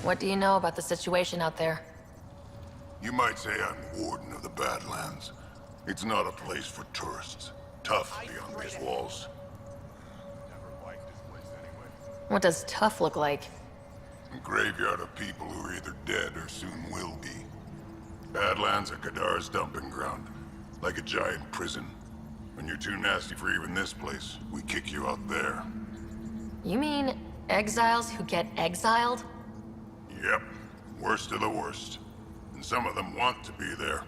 What do you know about the situation out there? You might say I'm warden of the Badlands. It's not a place for tourists. Tough beyond these walls. What does tough look like? A graveyard of people who are either dead or soon will be. Badlands are Kadar's dumping ground. Like a giant prison. When you're too nasty for even this place, we kick you out there. You mean exiles who get exiled? Yep. Worst of the worst. And some of them want to be there.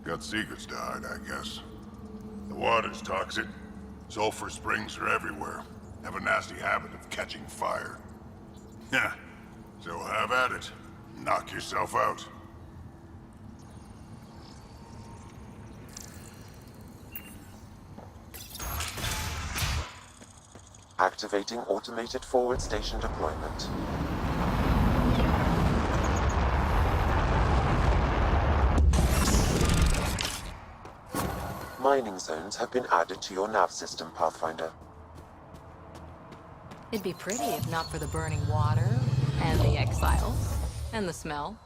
Got secrets to hide, I guess. The water's toxic. Sulfur springs are everywhere. Have a nasty habit of catching fire. Yeah. So have at it. Knock yourself out. Activating automated forward station deployment. Mining zones have been added to your nav system, Pathfinder. It'd be pretty if not for the burning water, and the exiles, and the smell.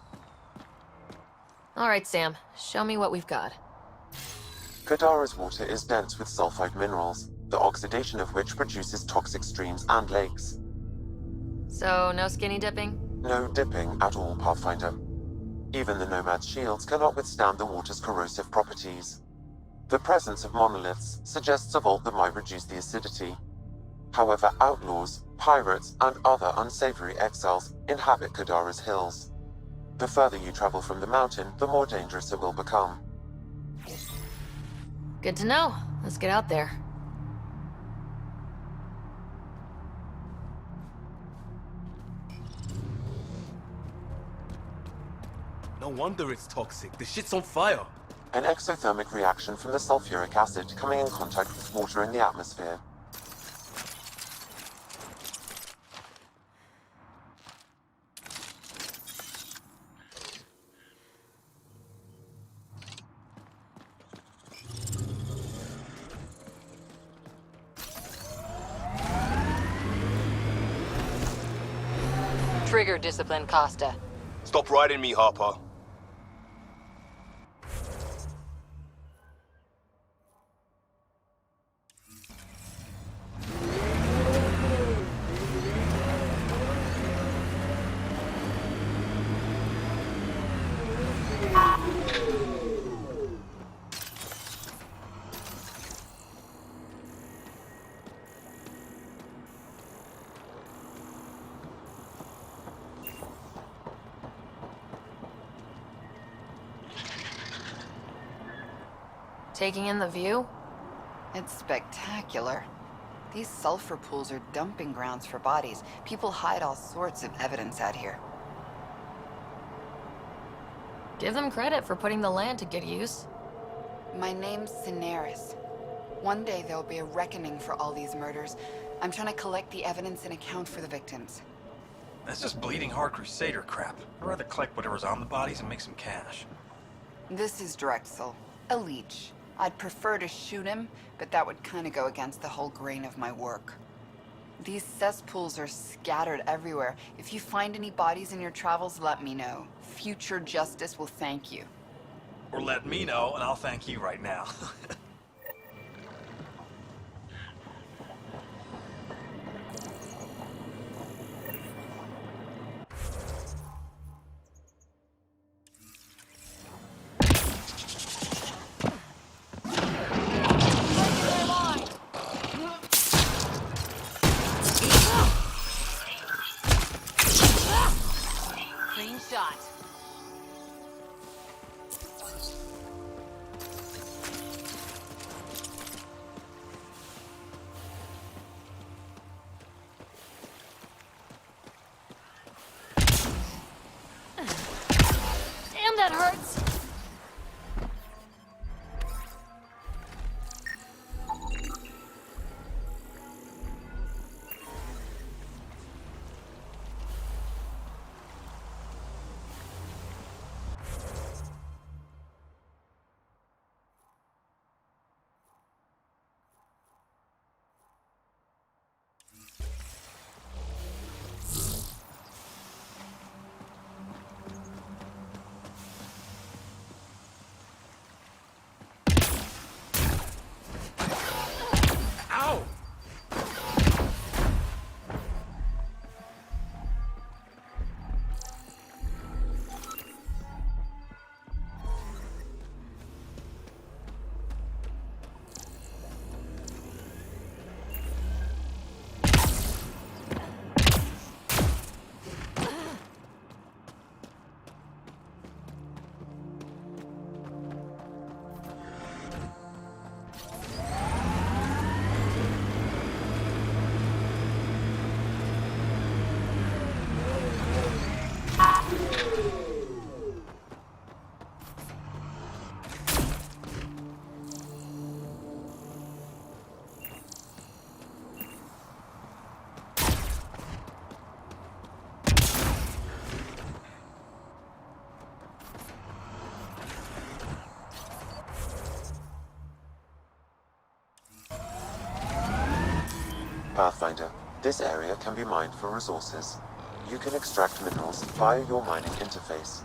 All right, Sam. Show me what we've got. Kadara's water is dense with sulfide minerals, the oxidation of which produces toxic streams and lakes. So, no skinny dipping? No dipping at all, Pathfinder. Even the Nomad's shields cannot withstand the water's corrosive properties. The presence of monoliths suggests a vault that might reduce the acidity. However, outlaws, pirates, and other unsavory exiles inhabit Kadara's hills. The further you travel from the mountain, the more dangerous it will become. Good to know. Let's get out there. No wonder it's toxic. The shit's on fire. An exothermic reaction from the sulfuric acid coming in contact with water in the atmosphere. Trigger discipline, Costa. Stop riding me, Harper. Taking in the view? It's spectacular. These sulfur pools are dumping grounds for bodies. People hide all sorts of evidence out here. Give them credit for putting the land to good use. My name's Cineris. One day there'll be a reckoning for all these murders. I'm trying to collect the evidence and account for the victims. That's just bleeding heart crusader crap. I'd rather collect whatever's on the bodies and make some cash. This is Drexel, a leech. I'd prefer to shoot him, but that would kind of go against the whole grain of my work. These cesspools are scattered everywhere. If you find any bodies in your travels, let me know. Future justice will thank you. Or let me know, and I'll thank you right now. Clean shot. Damn, that hurts! Pathfinder, this area can be mined for resources. You can extract minerals via your mining interface.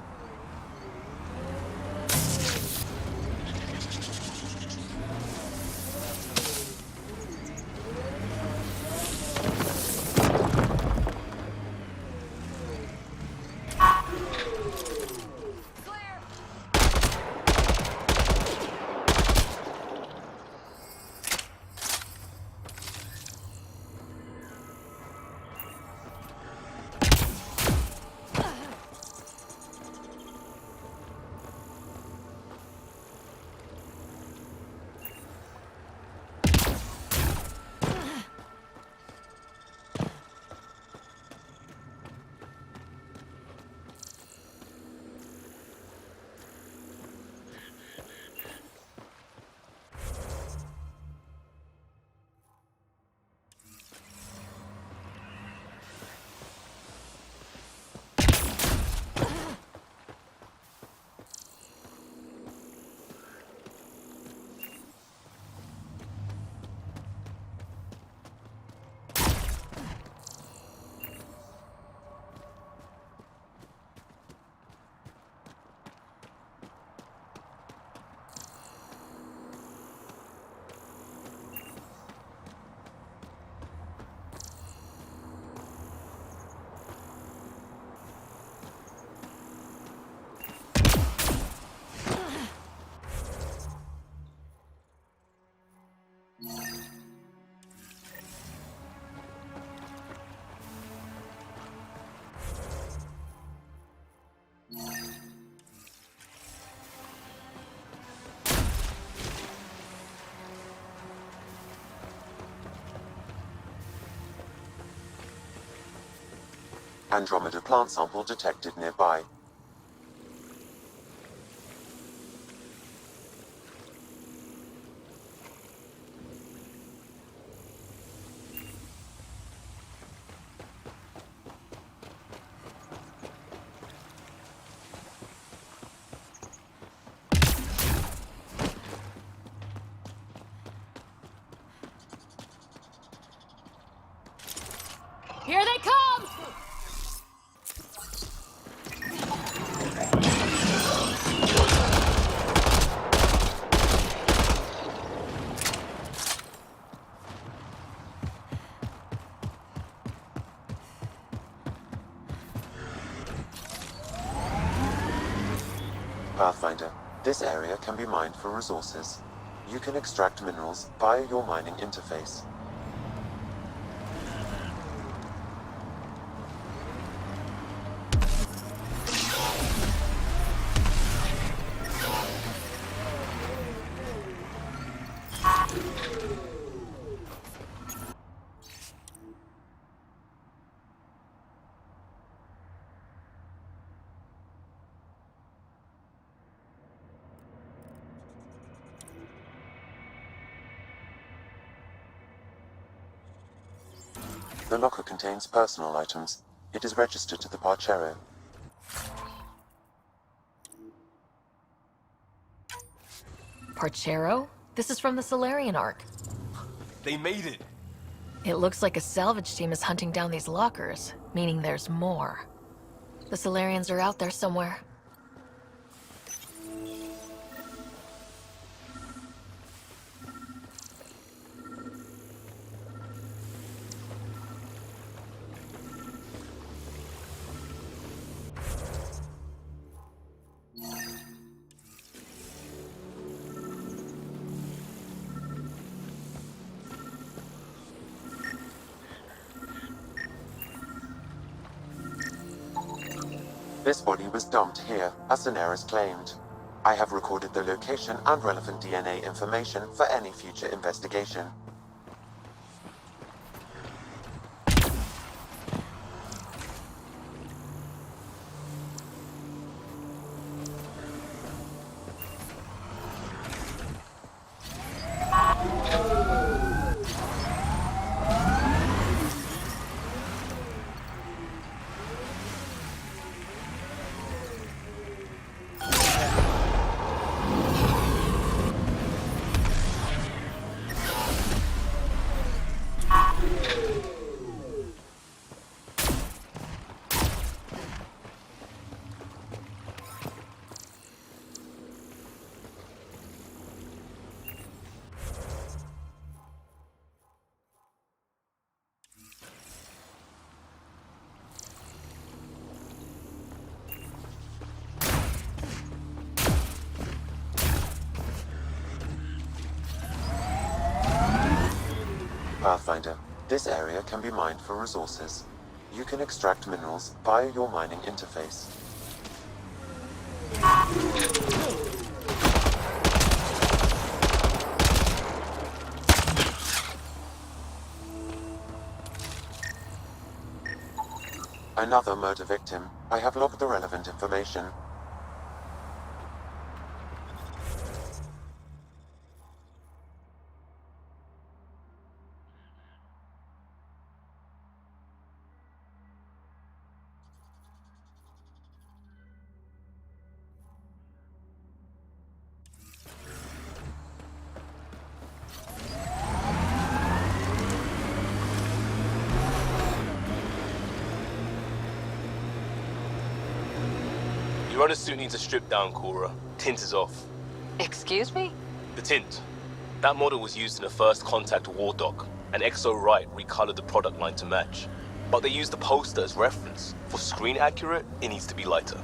Andromeda plant sample detected nearby. Here they come! Pathfinder, this area can be mined for resources. You can extract minerals via your mining interface. The locker contains personal items. It is registered to the Parcero. Parcero? This is from the Solarian Ark. They made it. It looks like a salvage team is hunting down these lockers, meaning there's more. The Solarians are out there somewhere. This body was dumped here, as Daenerys claimed. I have recorded the location and relevant DNA information for any future investigation. Pathfinder, this area can be mined for resources. You can extract minerals via your mining interface. Another murder victim. I have logged the relevant information. Your other suit needs a strip down, Cora. Tint is off. Excuse me? The tint. That model was used in the first Contact War doc, and Exo Wright recolored the product line to match. But they used the poster as reference. For screen accurate, it needs to be lighter.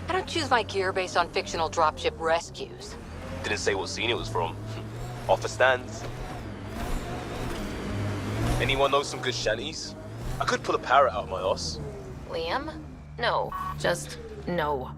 I don't choose my gear based on fictional dropship rescues. Didn't say what scene it was from. Offer stands. Anyone know some good shanties? I could pull a parrot out of my ass. Liam? No. Just no.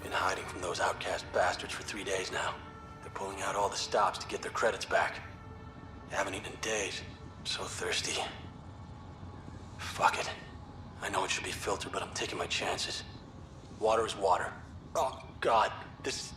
Been hiding from those outcast bastards for 3 days now. They're pulling out all the stops to get their credits back. Haven't eaten in days. So thirsty. Fuck it. I know it should be filtered, but I'm taking my chances. Water is water. Oh, God. This...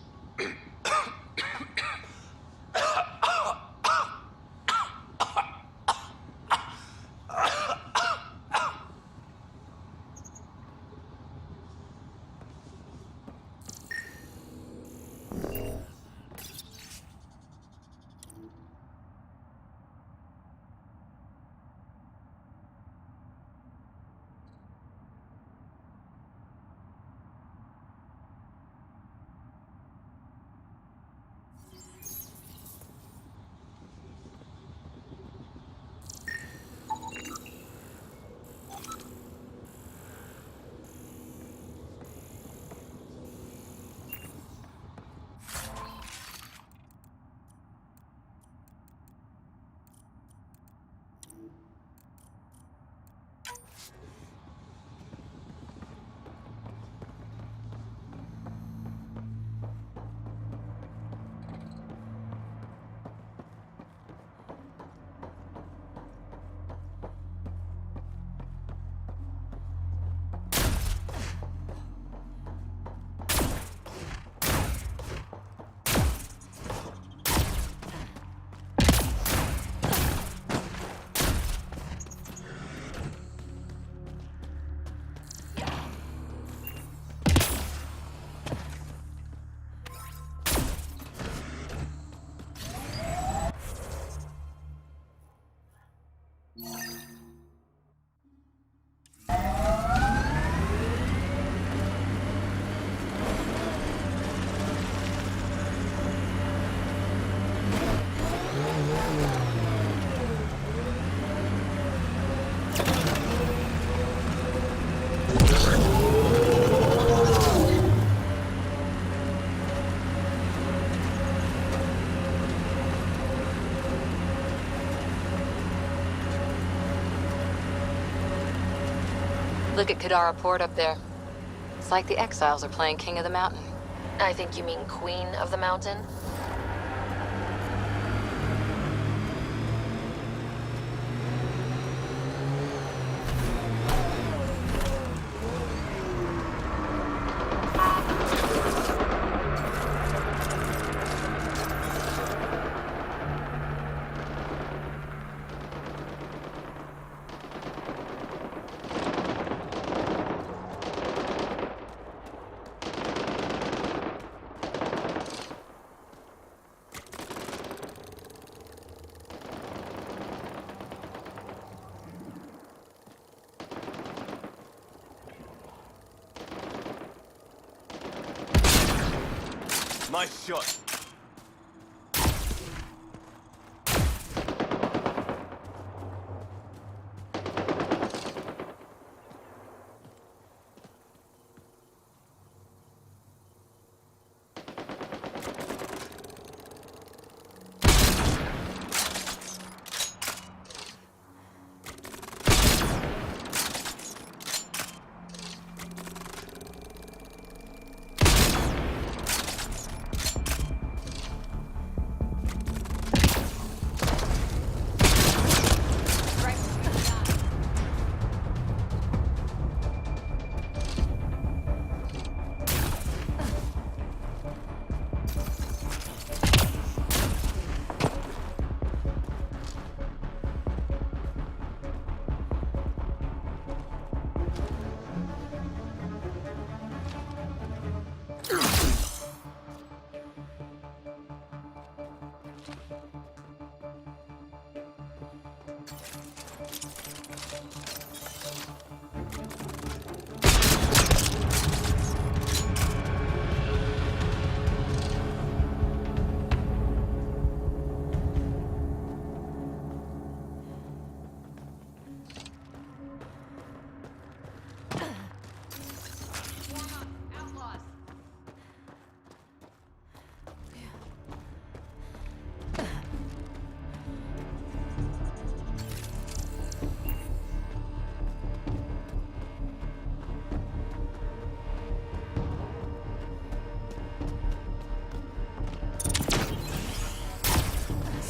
Look at Kadara Port up there. It's like the exiles are playing King of the Mountain. I think you mean Queen of the Mountain? Nice shot.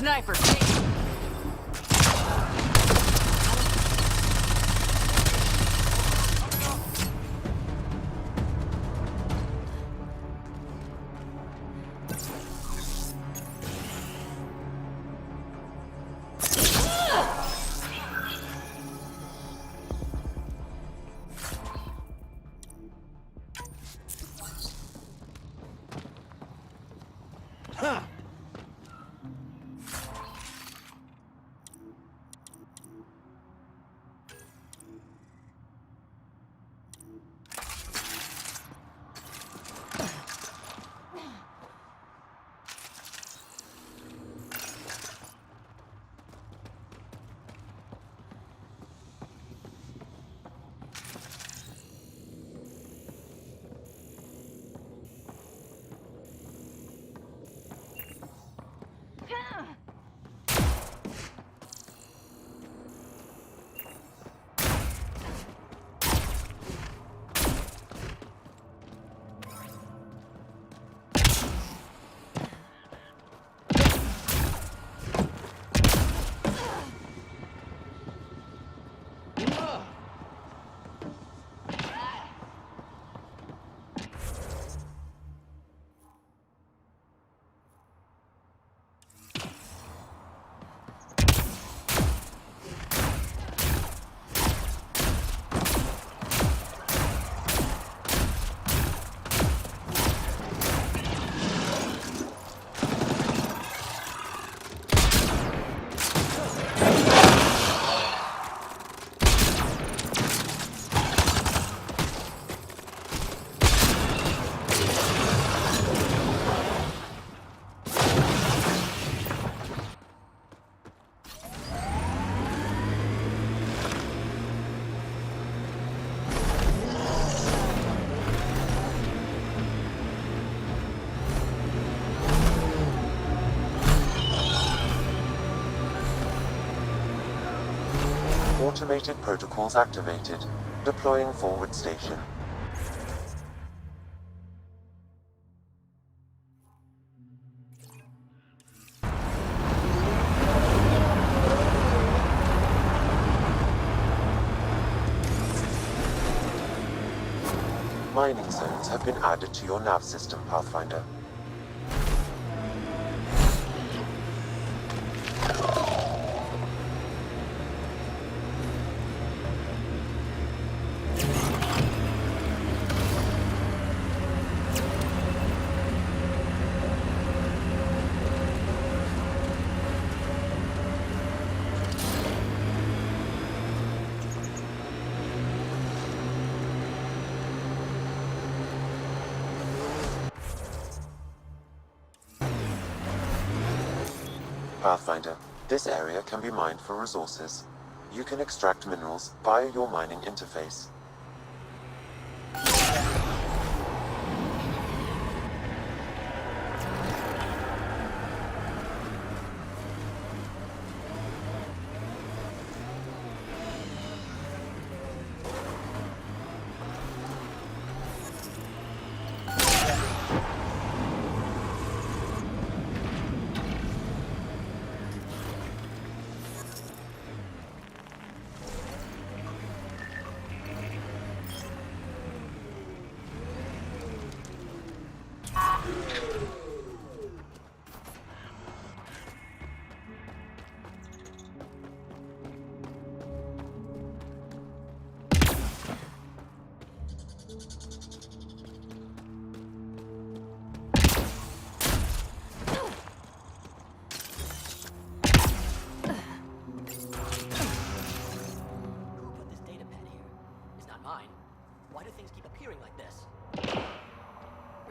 Sniper, take. Automated protocols activated. Deploying forward station. Mining zones have been added to your nav system, Pathfinder. Pathfinder, this area can be mined for resources. You can extract minerals via your mining interface.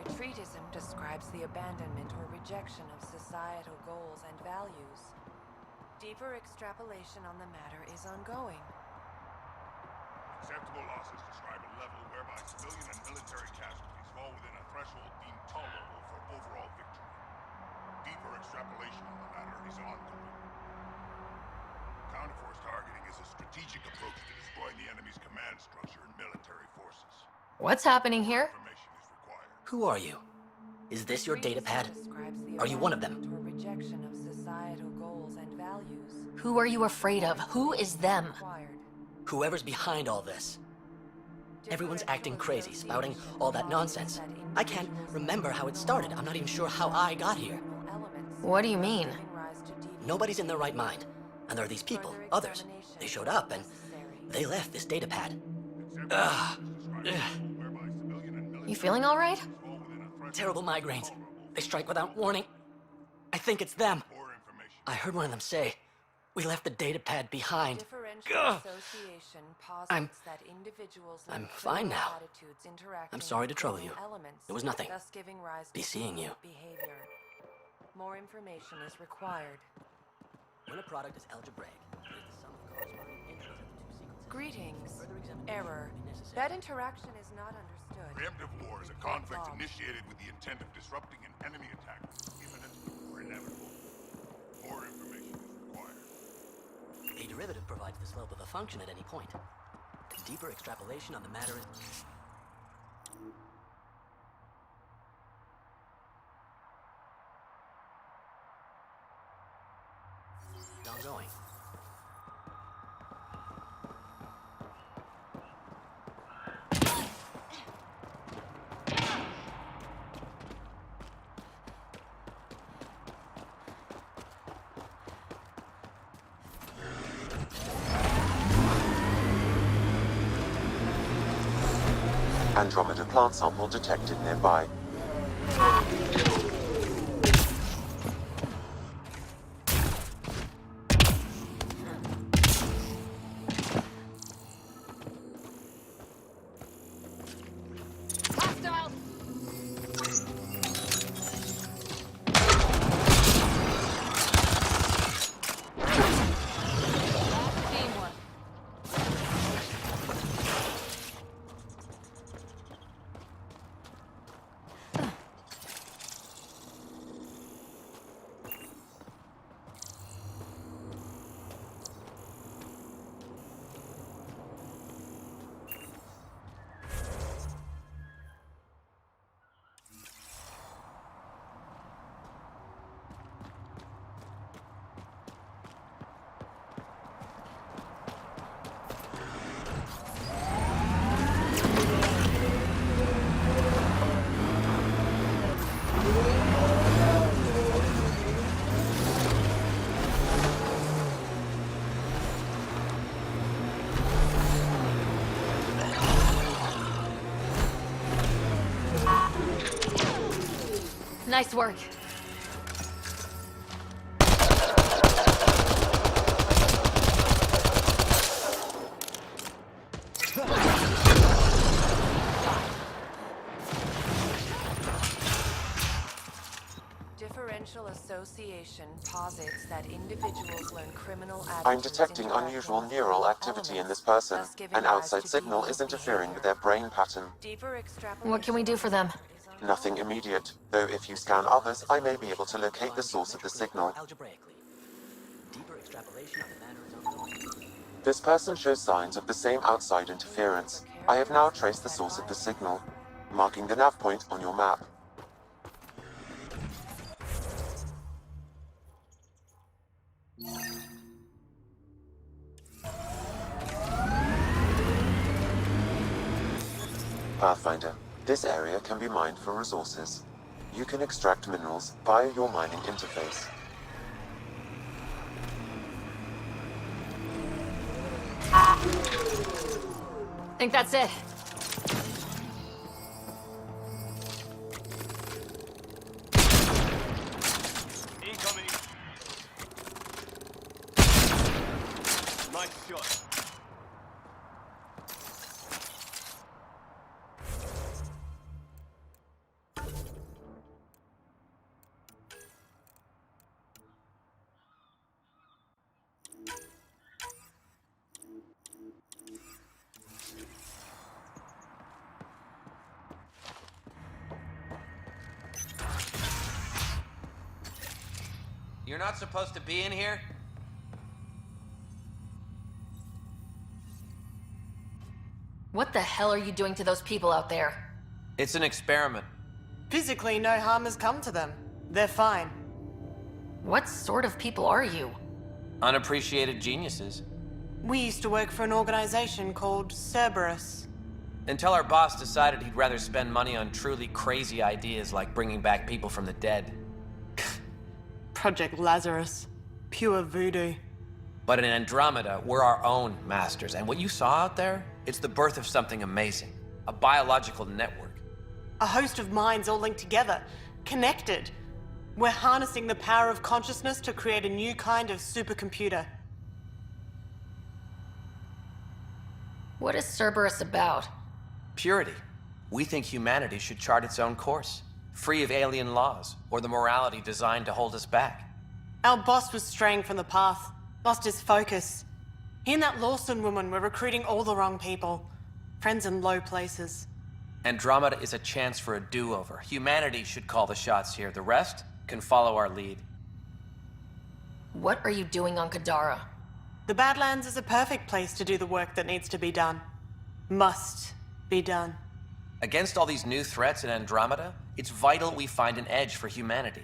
Retreatism describes the abandonment or rejection of societal goals and values. Deeper extrapolation on the matter is ongoing. Acceptable losses describe a level whereby civilian and military casualties fall within a threshold deemed tolerable for overall victory. Deeper extrapolation on the matter is ongoing. Counterforce targeting is a strategic approach to destroying the enemy's command structure and military forces. What's happening here? Information is required. Who are you? Is this your datapad? Are you one of them? Or rejection of societal goals and values. Who are you afraid of? Who is them? Whoever's behind all this. Everyone's acting crazy, spouting all that nonsense. I can't remember how it started. I'm not even sure how I got here. What do you mean? Nobody's in their right mind. And there are these people, others. They showed up and they left this datapad. Ugh. You feeling all right? Terrible migraines. They strike without warning. I think it's them. I heard one of them say, "We left the datapad behind." Ugh. I'm fine now. I'm sorry to trouble you. It was nothing. Be seeing you. More information is required. When a product is algebraic, it is the sum of corresponding integers of the two sequences. Greetings. Further examination Error. may be necessary. That interaction is not understood. Preemptive war is a conflict initiated with the intent of disrupting an enemy attack, imminent or inevitable. More information is required. A derivative provides the slope of a function at any point. Deeper extrapolation on the matter is... ongoing. Andromeda plant sample detected nearby. Nice work. Differential association posits that individuals learn criminal I'm attitudes detecting interacting unusual with neural real activity in elements, this person. thus giving An rise outside to signal is deviant interfering with behavior. their brain pattern. Deeper extrapolation What can we do for them? Nothing immediate, though if you scan others, I may be able to locate the source of the signal. Algebraically. Deeper extrapolation of the manner of Andromeda. This person shows signs of the same outside interference. I have now traced the source of the signal, marking the nav point on your map. Pathfinder. This area can be mined for resources. You can extract minerals via your mining interface. Think that's it. Incoming. Nice shot. You're not supposed to be in here? What the hell are you doing to those people out there? It's an experiment. Physically, no harm has come to them. They're fine. What sort of people are you? Unappreciated geniuses. We used to work for an organization called Cerberus. Until our boss decided he'd rather spend money on truly crazy ideas like bringing back people from the dead. Project Lazarus. Pure voodoo. But in Andromeda, we're our own masters, and what you saw out there, it's the birth of something amazing. A biological network. A host of minds all linked together, connected. We're harnessing the power of consciousness to create a new kind of supercomputer. What is Cerberus about? Purity. We think humanity should chart its own course, free of alien laws or the morality designed to hold us back. Our boss was straying from the path, lost his focus. He and that Lawson woman were recruiting all the wrong people. Friends in low places. Andromeda is a chance for a do-over. Humanity should call the shots here. The rest can follow our lead. What are you doing on Kadara? The Badlands is a perfect place to do the work that needs to be done. Must be done. Against all these new threats in Andromeda, it's vital we find an edge for humanity.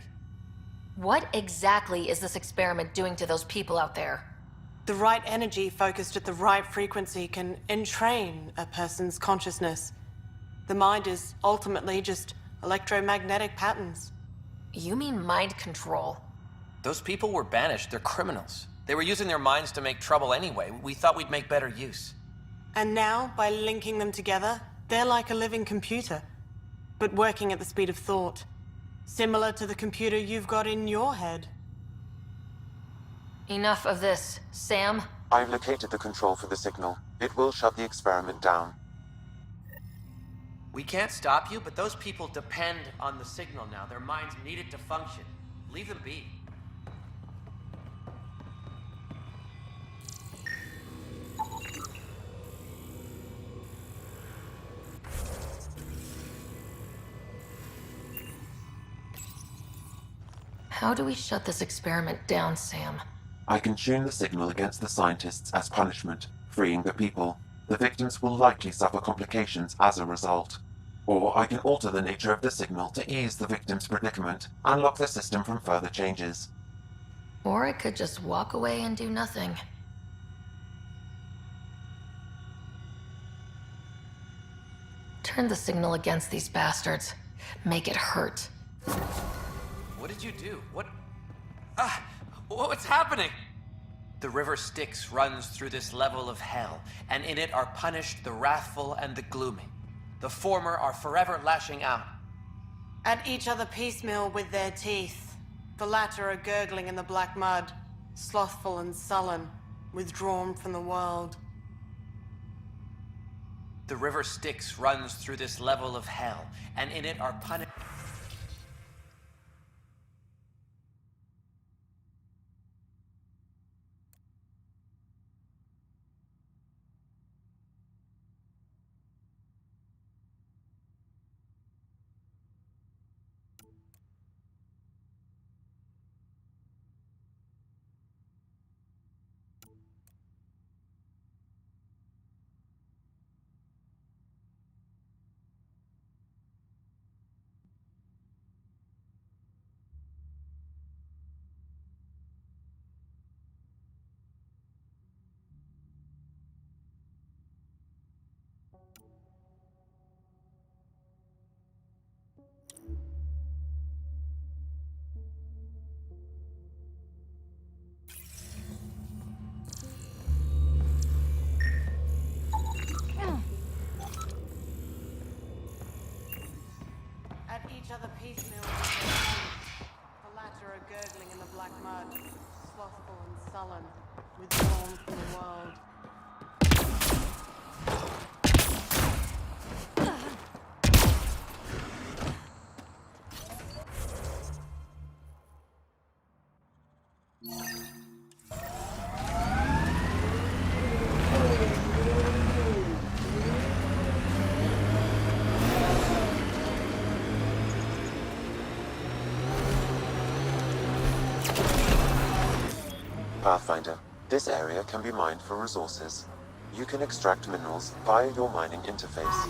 What exactly is this experiment doing to those people out there? The right energy focused at the right frequency can entrain a person's consciousness. The mind is ultimately just electromagnetic patterns. You mean mind control? Those people were banished. They're criminals. They were using their minds to make trouble anyway. We thought we'd make better use. And now, by linking them together, they're like a living computer, but working at the speed of thought. Similar to the computer you've got in your head. Enough of this. Sam? I've located the control for the signal. It will shut the experiment down. We can't stop you, but those people depend on the signal now. Their minds need it to function. Leave them be. How do we shut this experiment down, Sam? I can tune the signal against the scientists as punishment, freeing the people. The victims will likely suffer complications as a result. Or I can alter the nature of the signal to ease the victim's predicament, and lock the system from further changes. Or I could just walk away and do nothing. Turn the signal against these bastards. Make it hurt. What did you do? What's happening? The river Styx runs through this level of hell, and in it are punished the wrathful and the gloomy. The former are forever lashing out. At each other piecemeal with their teeth. The latter are gurgling in the black mud, slothful and sullen, withdrawn from the world. The river Styx runs through this level of hell, and in it are punished. At each other piecemeal with their teeth. The latter are gurgling in the black mud, slothful and sullen, withdrawn from the world. Pathfinder, this area can be mined for resources. You can extract minerals via your mining interface.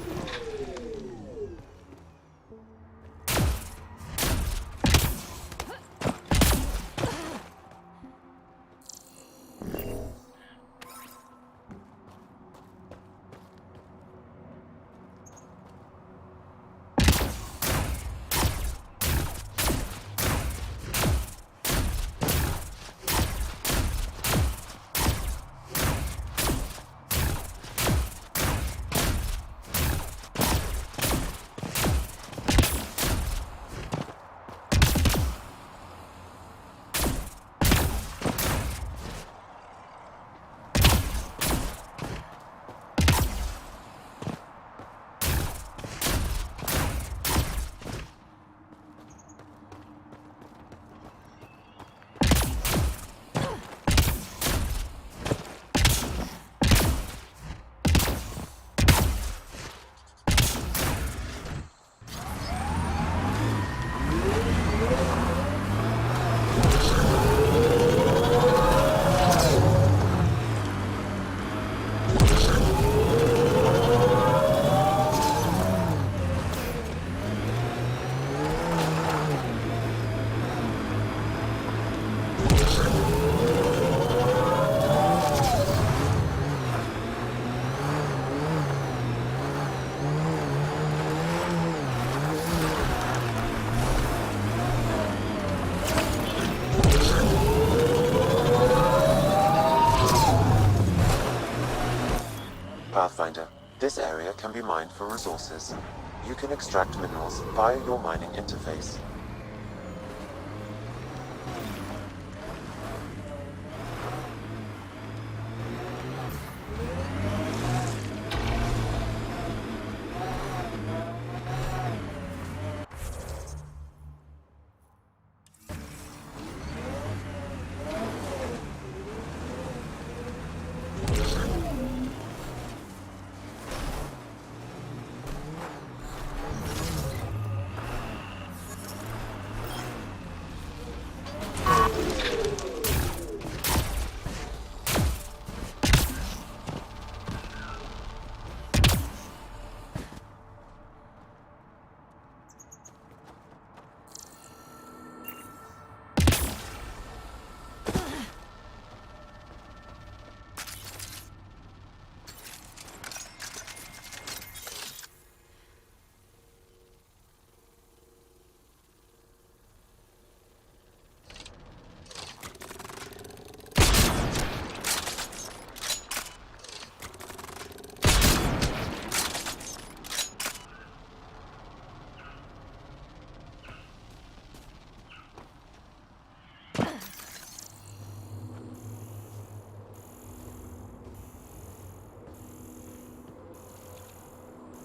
Pathfinder, this area can be mined for resources. You can extract minerals via your mining interface.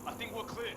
I think we're clear.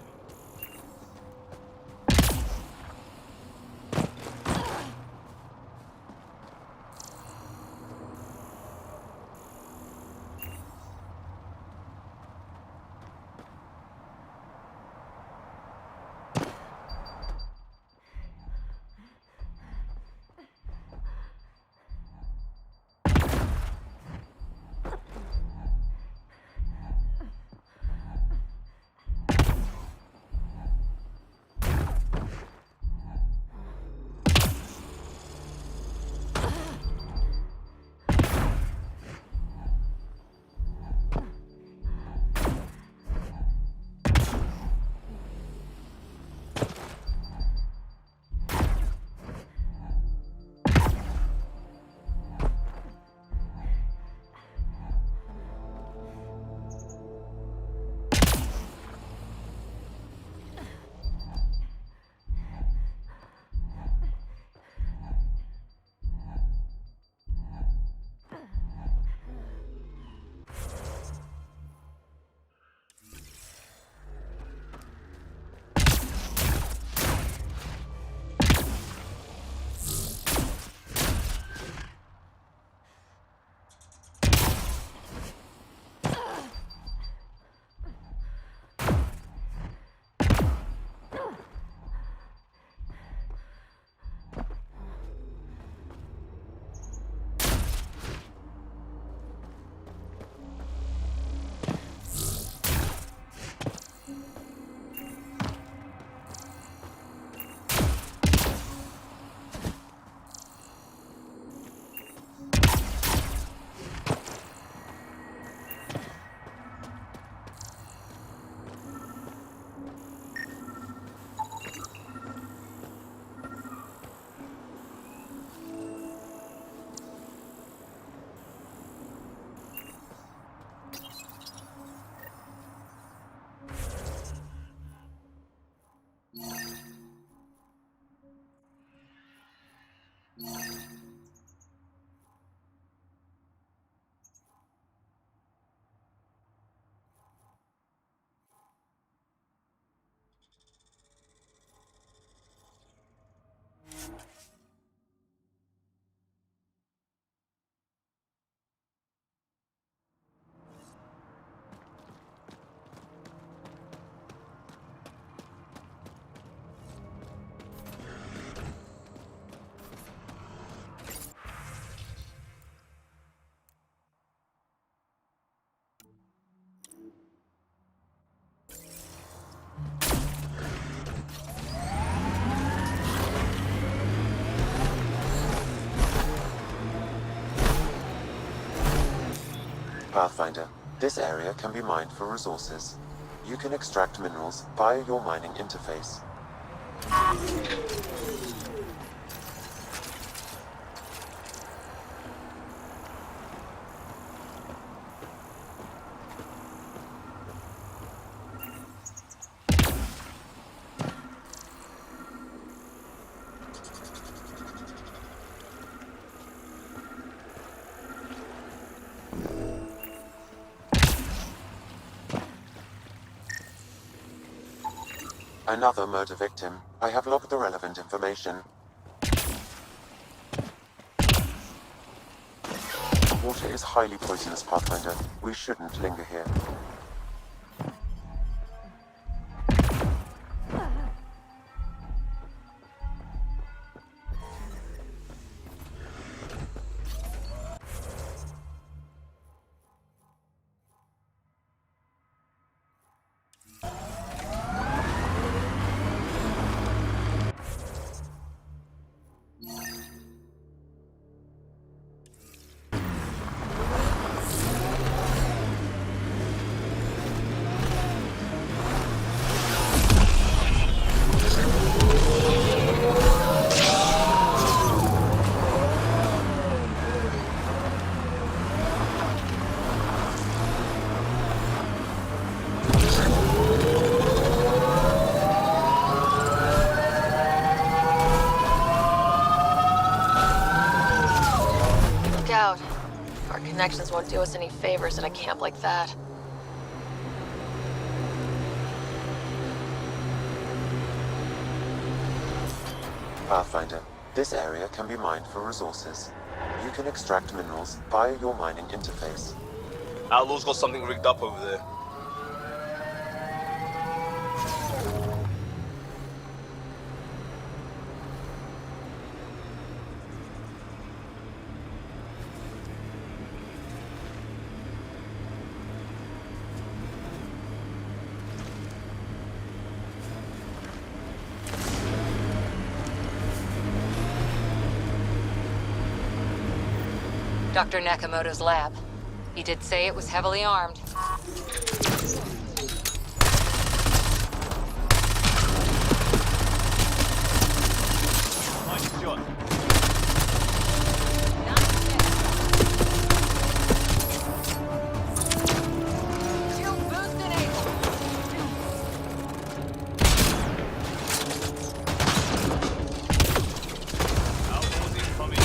Pathfinder, this area can be mined for resources. You can extract minerals via your mining interface. Another murder victim. I have logged the relevant information. Water is highly poisonous, Pathfinder. We shouldn't linger here. Out. Our connections won't do us any favors at a camp like that. Pathfinder, this area can be mined for resources. You can extract minerals via your mining interface. Outlaw's got something rigged up over there. Dr. Nakamoto's lab. He did say it was heavily armed. Nice shot. Shield boost enabled. Outlaw's incoming.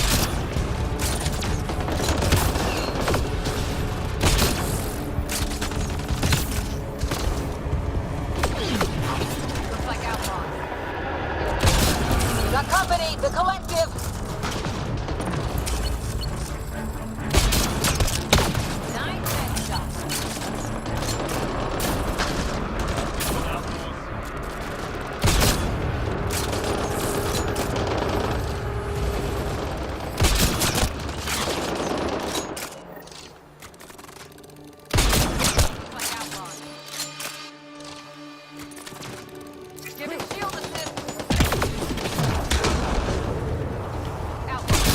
Looks like outlaws. The company, the collective. Nine headshots. Looks like outlaws. Give it shield assist. Outlaws.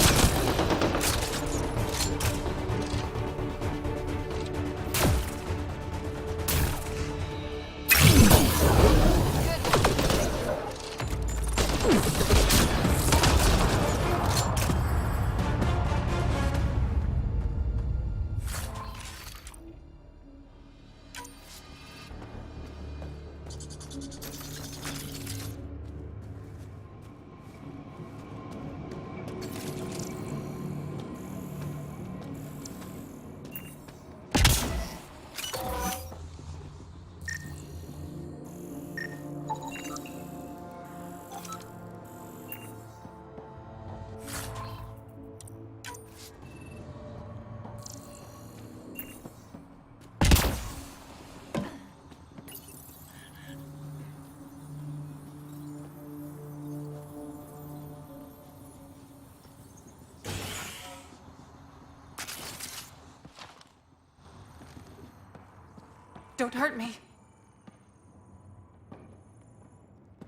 Don't hurt me.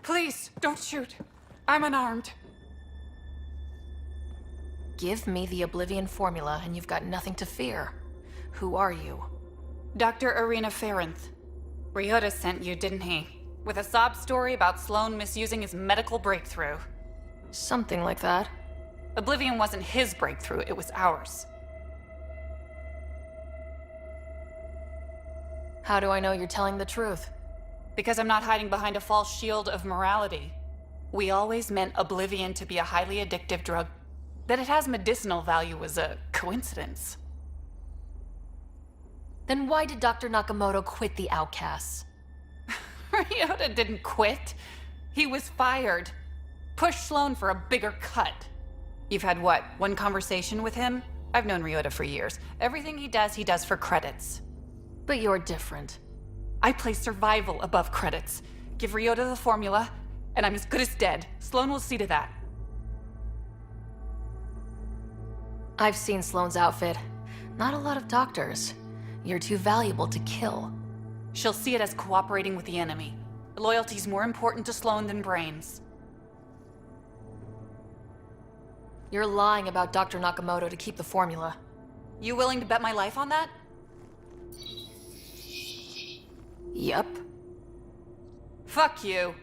Please, don't shoot. I'm unarmed. Give me the Oblivion formula and you've got nothing to fear. Who are you? Dr. Arena Ferenth. Ryota sent you, didn't he? With a sob story about Sloan misusing his medical breakthrough. Something like that. Oblivion wasn't his breakthrough, it was ours. How do I know you're telling the truth? Because I'm not hiding behind a false shield of morality. We always meant Oblivion to be a highly addictive drug. That it has medicinal value was a coincidence. Then why did Dr. Nakamoto quit the Outcasts? Ryota didn't quit. He was fired. Pushed Sloan for a bigger cut. You've had what, one conversation with him? I've known Ryota for years. Everything he does for credits. But you're different. I place survival above credits. Give Ryota the formula, and I'm as good as dead. Sloan will see to that. I've seen Sloane's outfit. Not a lot of doctors. You're too valuable to kill. She'll see it as cooperating with the enemy. Loyalty's more important to Sloan than brains. You're lying about Dr. Nakamoto to keep the formula. You willing to bet my life on that? Yep. Fuck you.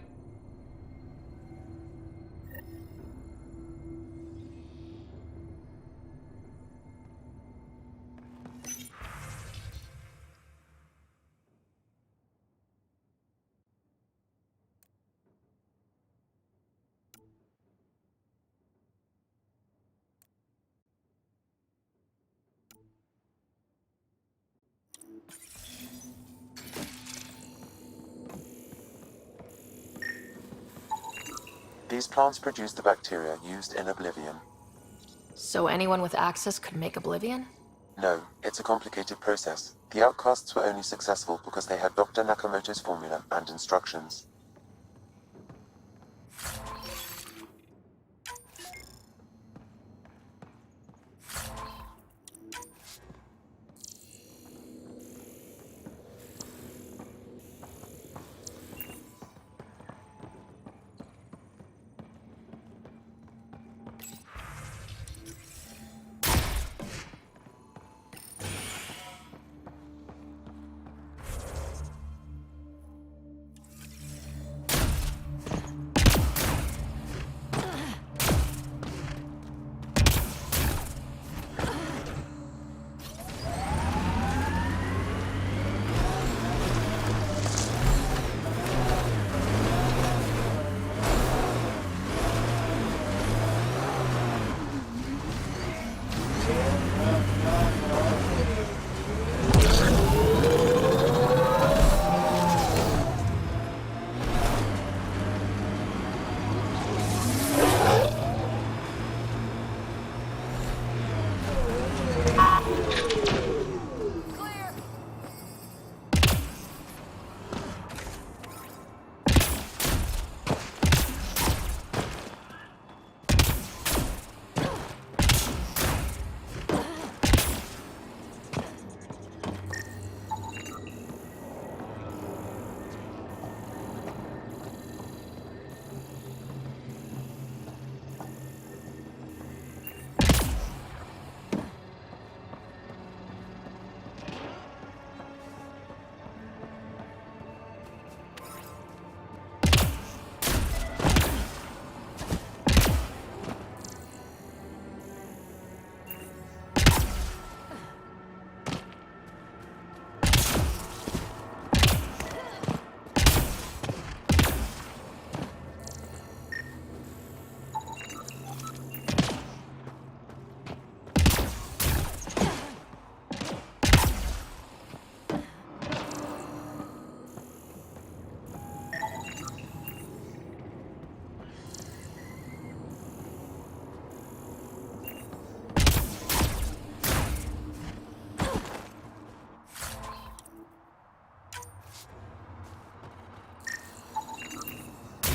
These plants produce the bacteria used in Oblivion. So anyone with access could make Oblivion? No, it's a complicated process. The outcasts were only successful because they had Dr. Nakamoto's formula and instructions.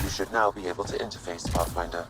You should now be able to interface, Pathfinder.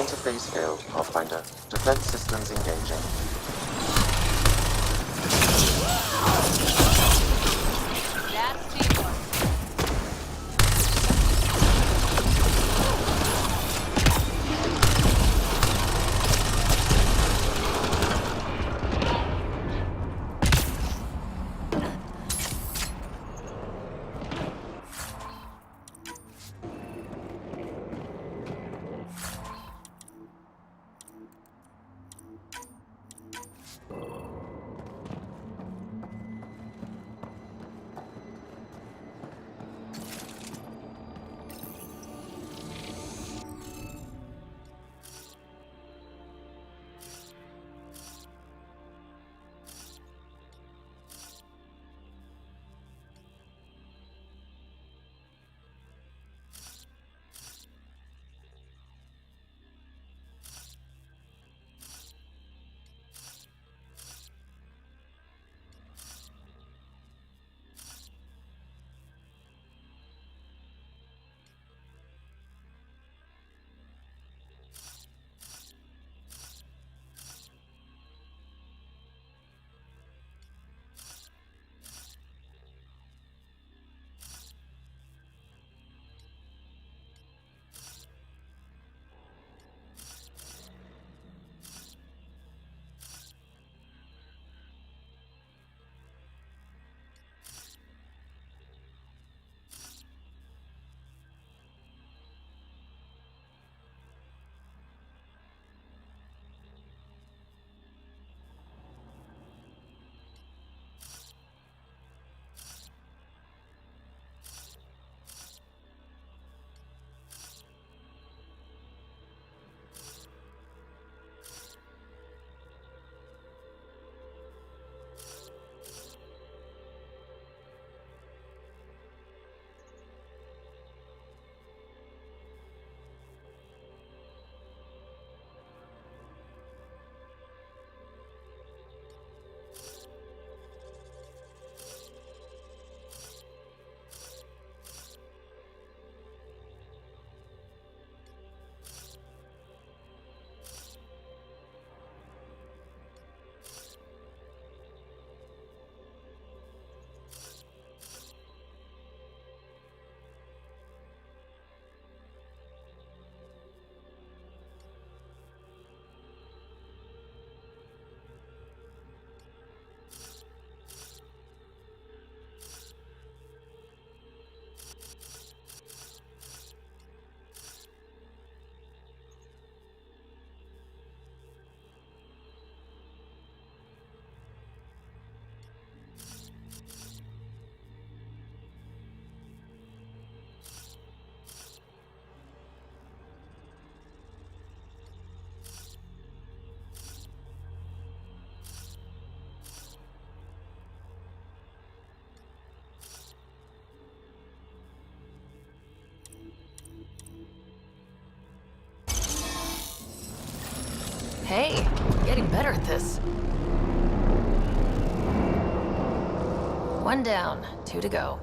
Interface failed, Pathfinder. Defense systems engaging. That's teamwork. Hey, getting better at this. One down, 2 to go.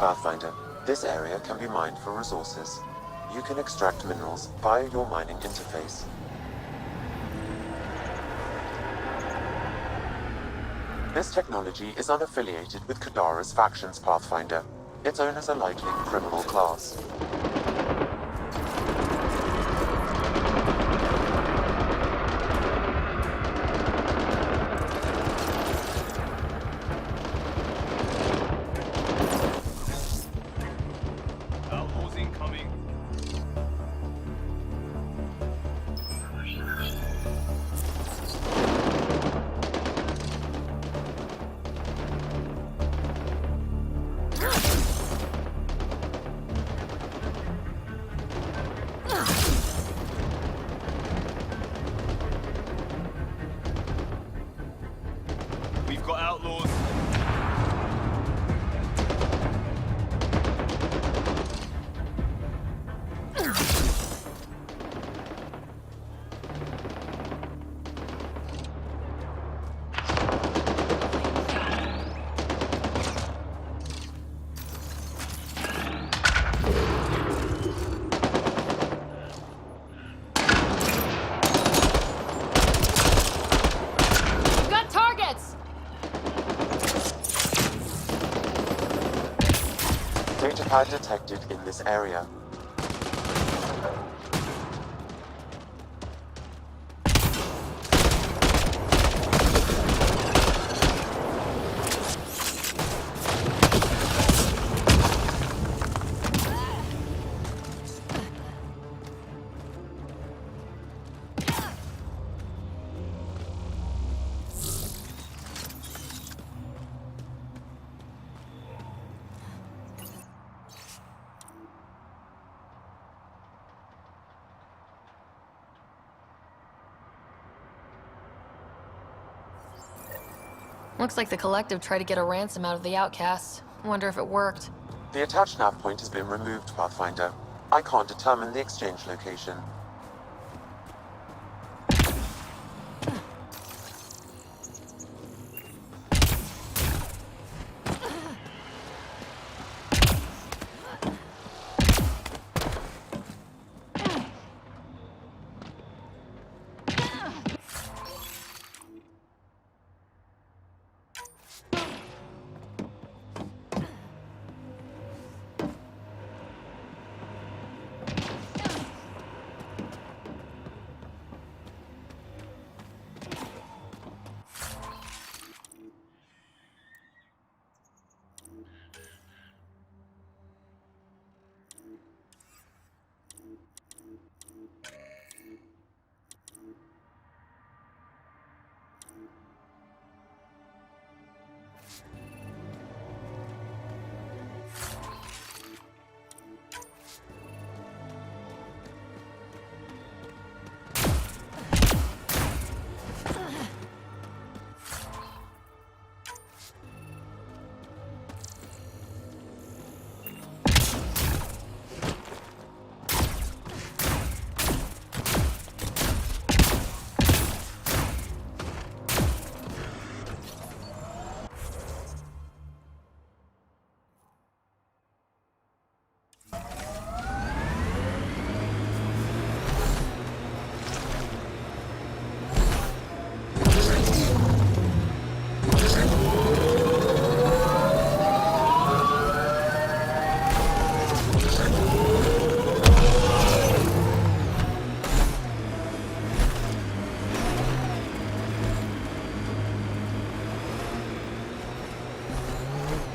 Pathfinder, this area can be mined for resources. You can extract minerals via your mining interface. This technology is unaffiliated with Kadara's factions, Pathfinder. Its owners are likely criminal class. Datapad detected in this area. Looks like the Collective tried to get a ransom out of the outcasts. Wonder if it worked. The attached nav point has been removed, Pathfinder. I can't determine the exchange location.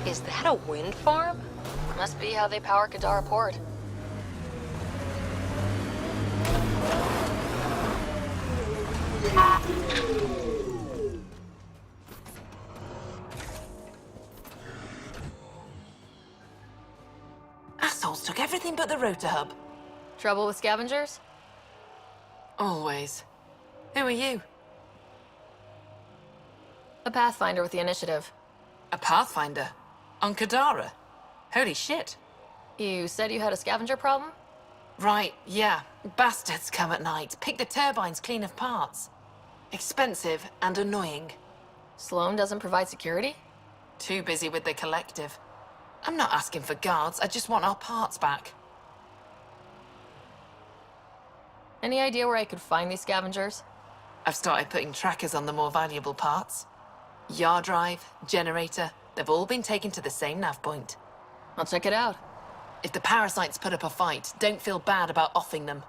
Is that a wind farm? Must be how they power Kadara Port. Assholes took everything but the rotor hub. Trouble with scavengers? Always. Who are you? A Pathfinder with the initiative. A Pathfinder? On Kadara? Holy shit. You said you had a scavenger problem? Right, yeah. Bastards come at night, pick the turbines clean of parts. Expensive and annoying. Sloan doesn't provide security? Too busy with the Collective. I'm not asking for guards, I just want our parts back. Any idea where I could find these scavengers? I've started putting trackers on the more valuable parts. Yard drive, generator, they've all been taken to the same nav point. I'll check it out. If the parasites put up a fight, don't feel bad about offing them.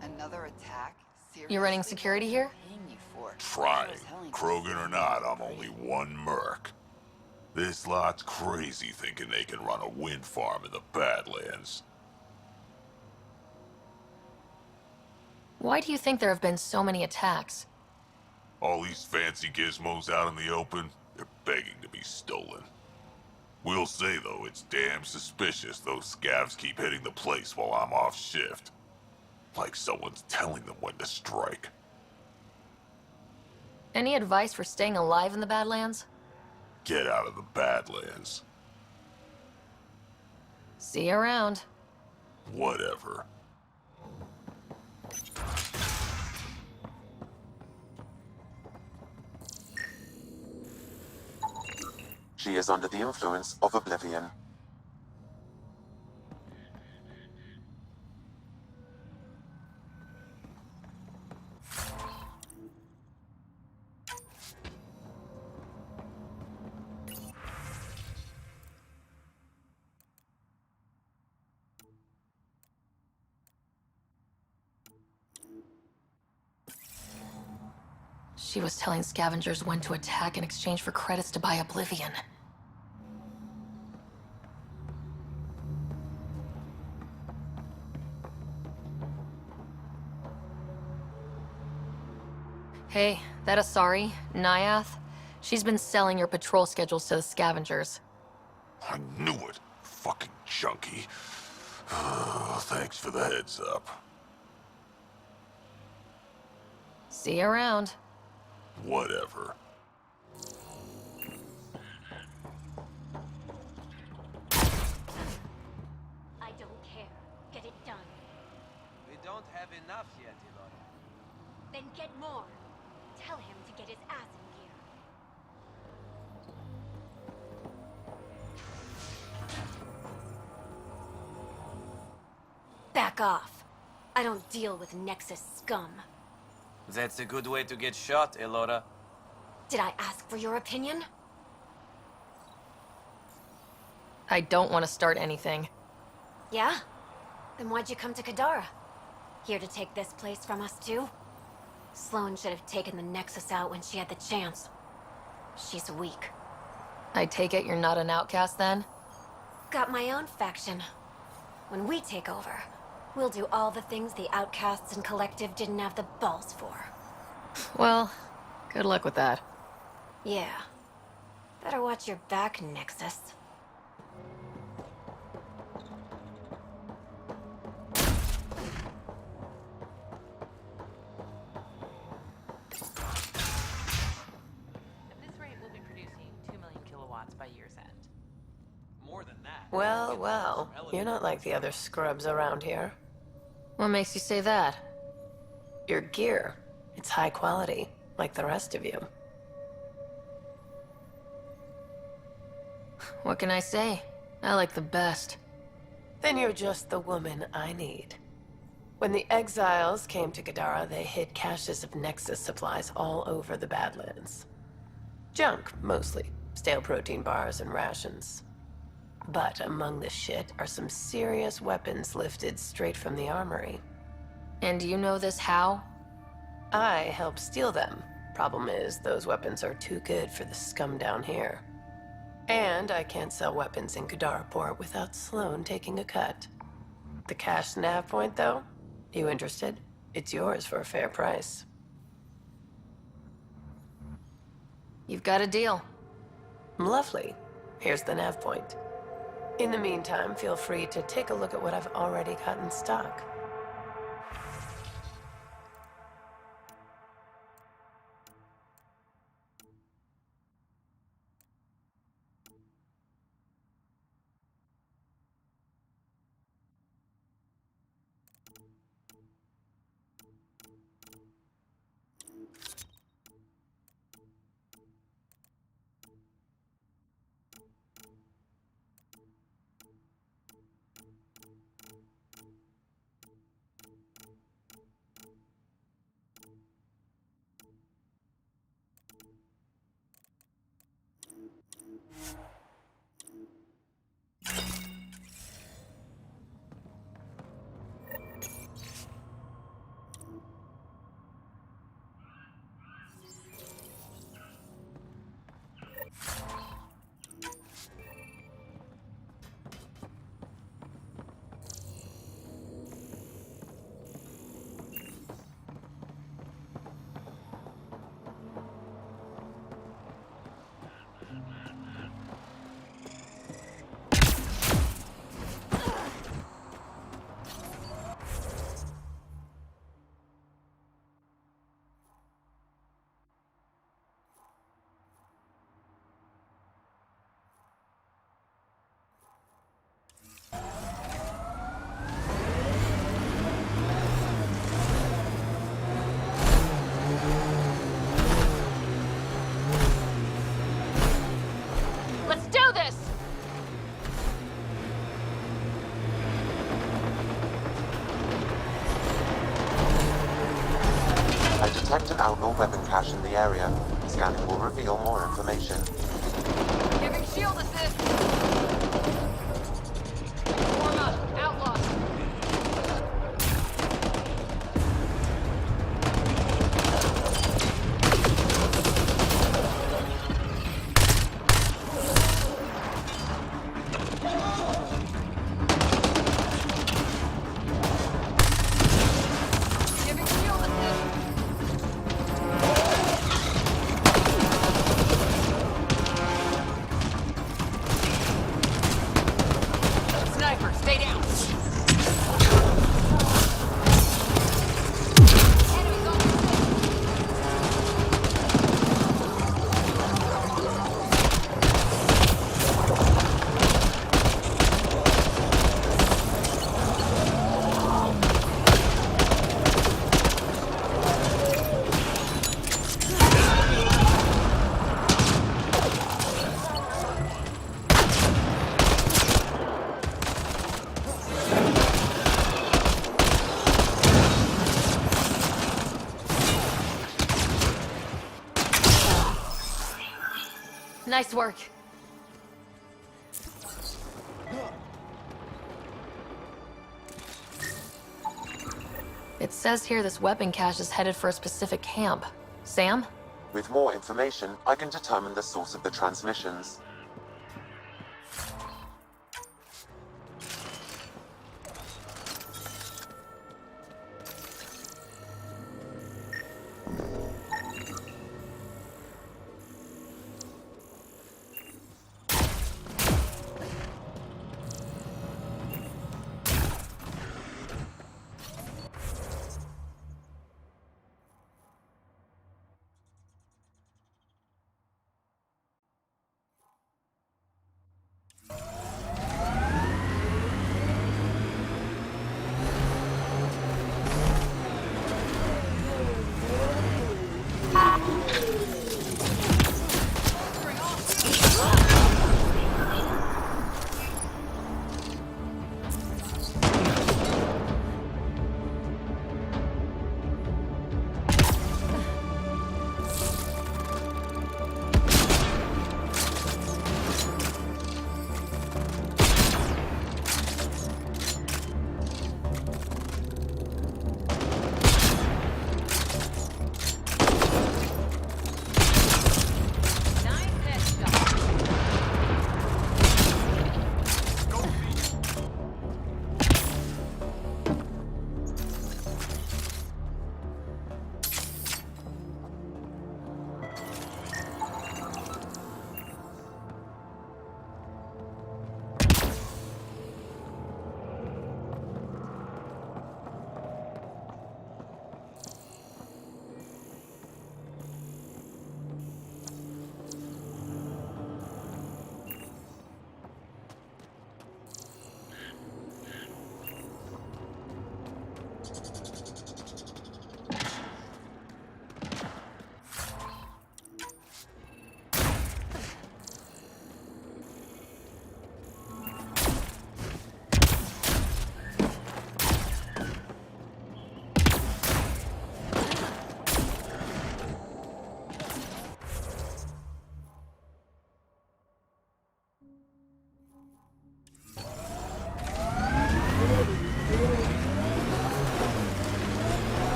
Another attack? You running security here? Trying. Krogan or not, I'm only one merc. This lot's crazy thinking they can run a wind farm in the Badlands. Why do you think there have been so many attacks? All these fancy gizmos out in the open, they're begging to be stolen. We'll say, though, it's damn suspicious those scavs keep hitting the place while I'm off shift. Like someone's telling them when to strike. Any advice for staying alive in the Badlands? Get out of the Badlands. See you around. Whatever. She is under the influence of oblivion. She was telling scavengers when to attack in exchange for credits to buy Oblivion. Hey, that Asari, Nyath, she's been selling your patrol schedules to the scavengers. I knew it. Fucking junkie. Thanks for the heads up. See you around. Whatever. I don't care. Get it done. We don't have enough yet, Elora. Then get more. Tell him to get his ass in gear. Back off. I don't deal with Nexus scum. That's a good way to get shot, Elora. Did I ask for your opinion? I don't want to start anything. Yeah? Then why'd you come to Kadara? Here to take this place from us too? Sloane should have taken the Nexus out when she had the chance. She's weak. I take it you're not an outcast then? Got my own faction. When we take over, we'll do all the things the Outcasts and Collective didn't have the balls for. Well, good luck with that. Yeah. Better watch your back, Nexus. At this rate, we'll be producing 2 million kilowatts by year's end. More than that. Well, well, you're not like the other scrubs around here. What makes you say that? Your gear, it's high quality, like the rest of you. What can I say? I like the best. Then you're just the woman I need. When the exiles came to Kadara, they hid caches of Nexus supplies all over the Badlands. Junk, mostly. Stale protein bars and rations. But among the shit are some serious weapons lifted straight from the armory. And you know this how? I helped steal them. Problem is, those weapons are too good for the scum down here. And I can't sell weapons in Kadaraport without Sloane taking a cut. The cash nav point, though? You interested? It's yours for a fair price. You've got a deal. Lovely. Here's the nav point. In the meantime, feel free to take a look at what I've already got in stock. Let's do this! I detect an outlaw weapon cache in the area. Scanning will reveal more information. Giving shield assist! Form up, outlaw! Nice work. It says here this weapon cache is headed for a specific camp. Sam? With more information, I can determine the source of the transmissions.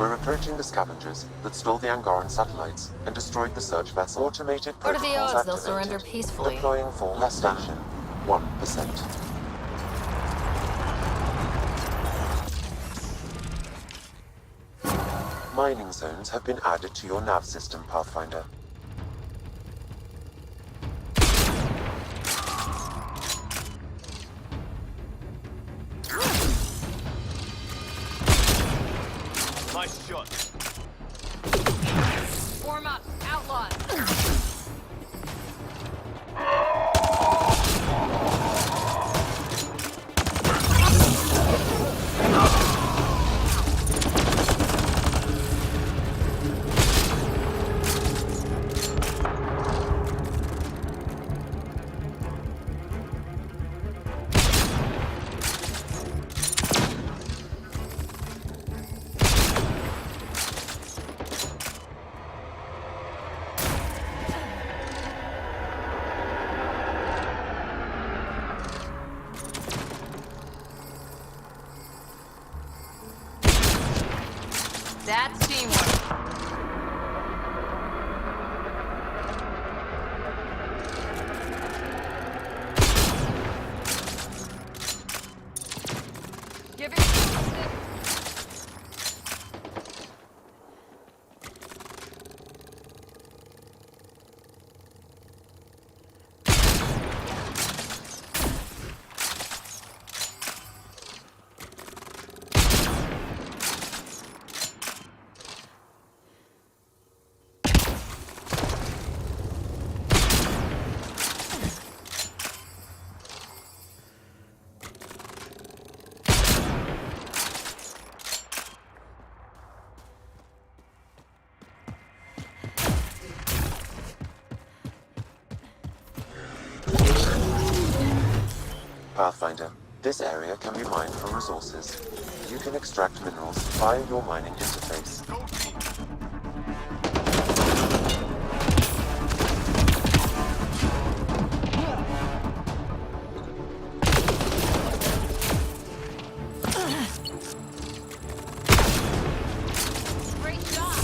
We're approaching the scavengers that stole the Angaran satellites and destroyed the search vessel. Automated What are the protocols odds they'll activated. surrender peacefully? Deploying for last station, 1%. Mining zones have been added to your nav system, Pathfinder. Nice shot. Form up, outlaws. That's teamwork. Give it Pathfinder, this area can be mined for resources. You can extract minerals via your mining interface. great job.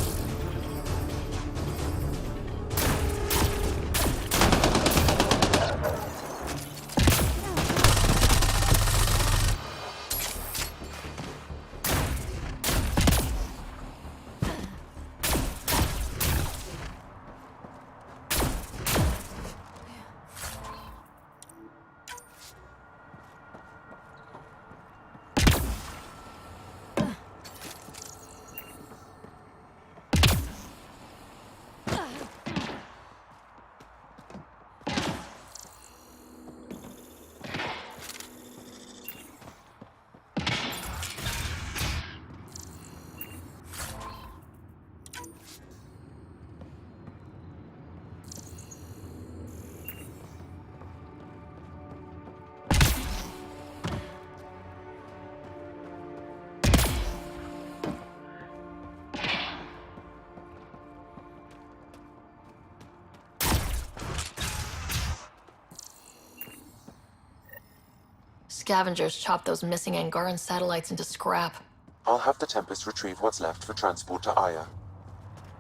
Scavengers chop those missing Angaran satellites into scrap. I'll have the Tempest retrieve what's left for transport to Aya.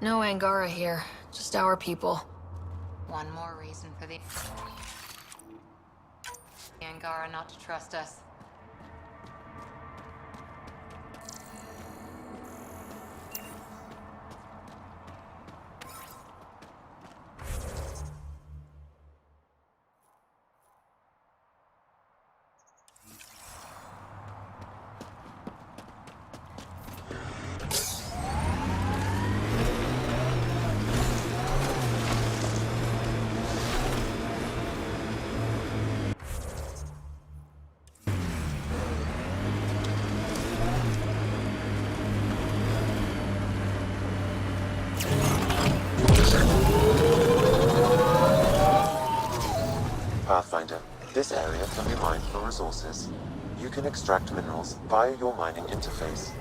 No Angara here, just our people. One more reason for the Angara not to trust us. Pathfinder, this area can be mined for resources. You can extract minerals via your mining interface.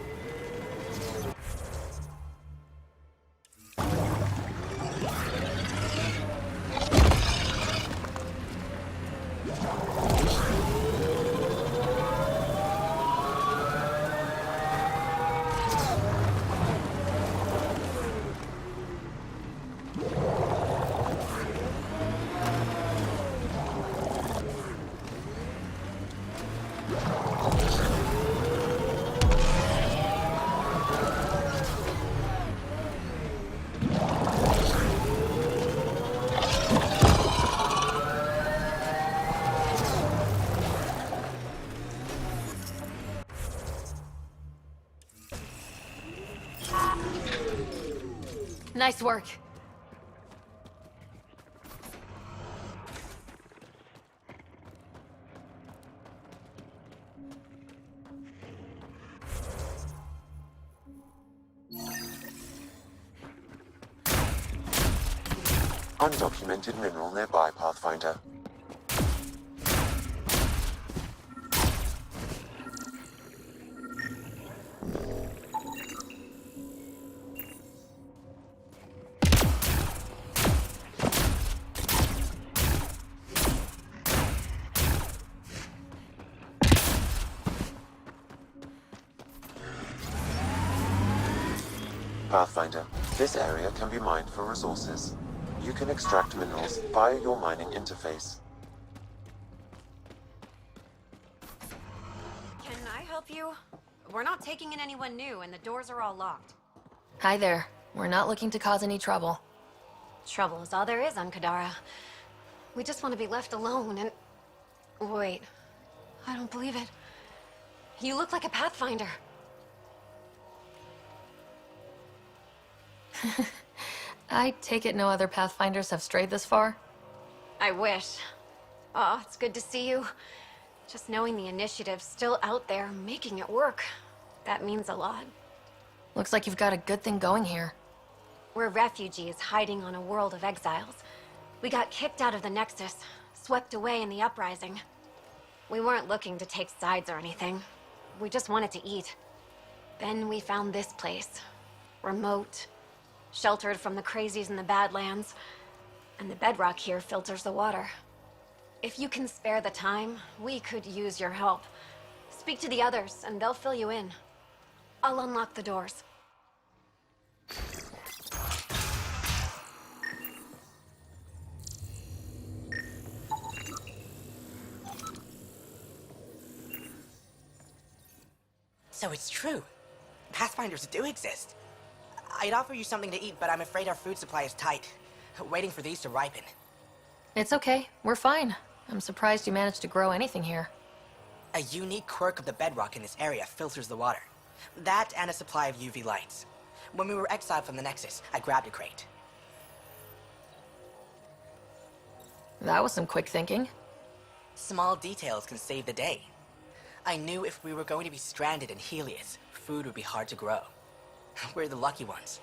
Nice work. Undocumented mineral nearby, Pathfinder. Pathfinder, this area can be mined for resources. You can extract minerals via your mining interface. Can I help you? We're not taking in anyone new, and the doors are all locked. Hi there. We're not looking to cause any trouble. Trouble is all there is on Kadara. We just want to be left alone and... Wait. I don't believe it. You look like a Pathfinder. I take it no other Pathfinders have strayed this far? I wish. Oh, it's good to see you. Just knowing the initiative's still out there, making it work. That means a lot. Looks like you've got a good thing going here. We're refugees hiding on a world of exiles. We got kicked out of the Nexus, swept away in the uprising. We weren't looking to take sides or anything. We just wanted to eat. Then we found this place. Remote, sheltered from the crazies in the Badlands, and the bedrock here filters the water. If you can spare the time, we could use your help. Speak to the others, and they'll fill you in. I'll unlock the doors. So it's true. Pathfinders do exist. I'd offer you something to eat, but I'm afraid our food supply is tight. Waiting for these to ripen. It's okay. We're fine. I'm surprised you managed to grow anything here. A unique quirk of the bedrock in this area filters the water. That and a supply of UV lights. When we were exiled from the Nexus, I grabbed a crate. That was some quick thinking. Small details can save the day. I knew if we were going to be stranded in Helios, food would be hard to grow. We're the lucky ones.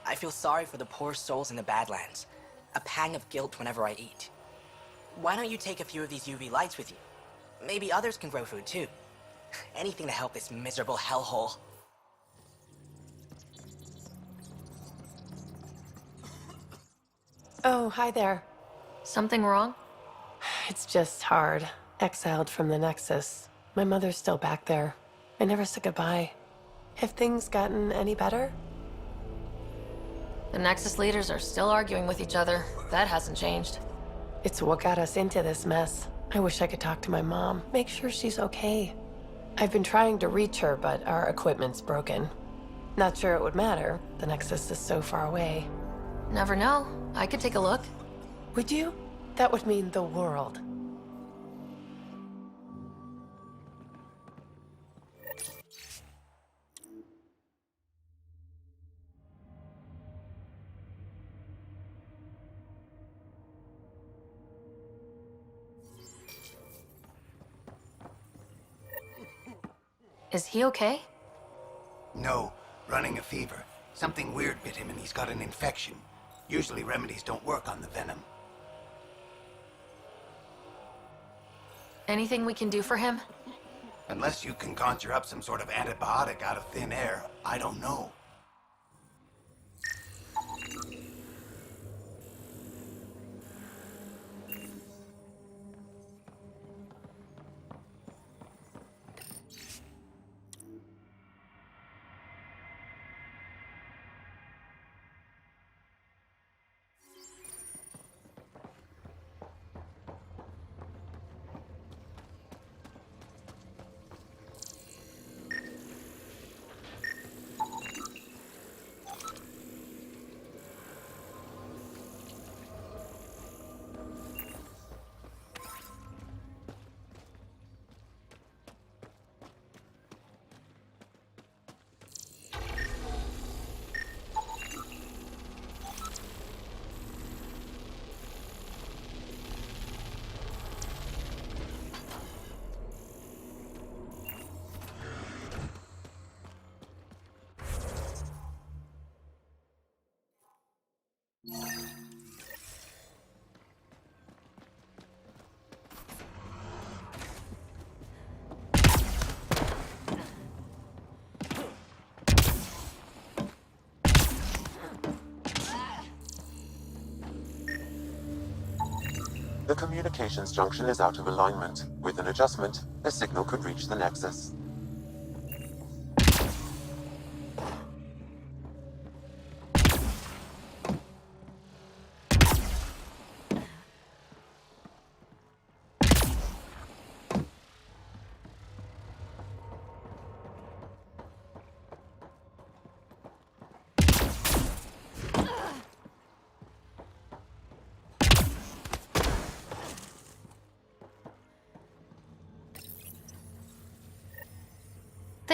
I feel sorry for the poor souls in the Badlands. A pang of guilt whenever I eat. Why don't you take a few of these UV lights with you? Maybe others can grow food too. Anything to help this miserable hellhole. Oh, hi there. Something wrong? It's just hard. Exiled from the Nexus. My mother's still back there. I never said goodbye. Have things gotten any better? The Nexus leaders are still arguing with each other. That hasn't changed. It's what got us into this mess. I wish I could talk to my mom, make sure she's okay. I've been trying to reach her, but our equipment's broken. Not sure it would matter. The Nexus is so far away. Never know. I could take a look. Would you? That would mean the world. Is he okay? No, running a fever. Something weird bit him and he's got an infection. Usually remedies don't work on the venom. Anything we can do for him? Unless you can conjure up some sort of antibiotic out of thin air, I don't know. The communications junction is out of alignment. With an adjustment, a signal could reach the Nexus.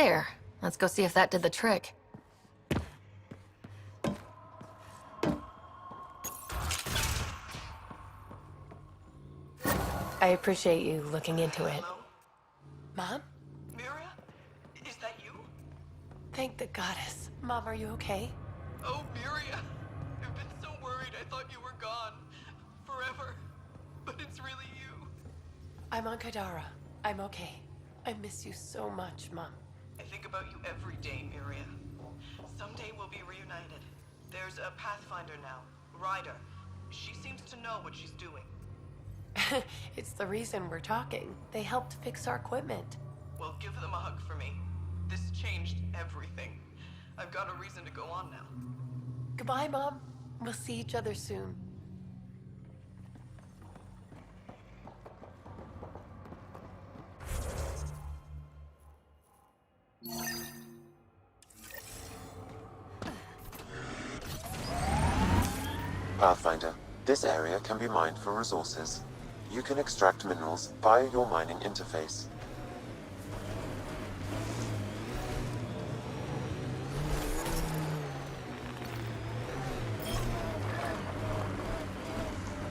There. Let's go see if that did the trick. I appreciate you looking into it. Mom? Miria? Is that you? Thank the goddess. Mom, are you okay? Oh, Miria. I've been so worried I thought you were gone. Forever. But it's really you. I'm on Kadara. I'm okay. I miss you so much, Mom. I think about you every day, Miria. Someday we'll be reunited. There's a Pathfinder now, Ryder. She seems to know what she's doing. It's the reason we're talking. They helped fix our equipment. Well, give them a hug for me. This changed everything. I've got a reason to go on now. Goodbye, Mom. We'll see each other soon. Pathfinder, this area can be mined for resources. You can extract minerals via your mining interface.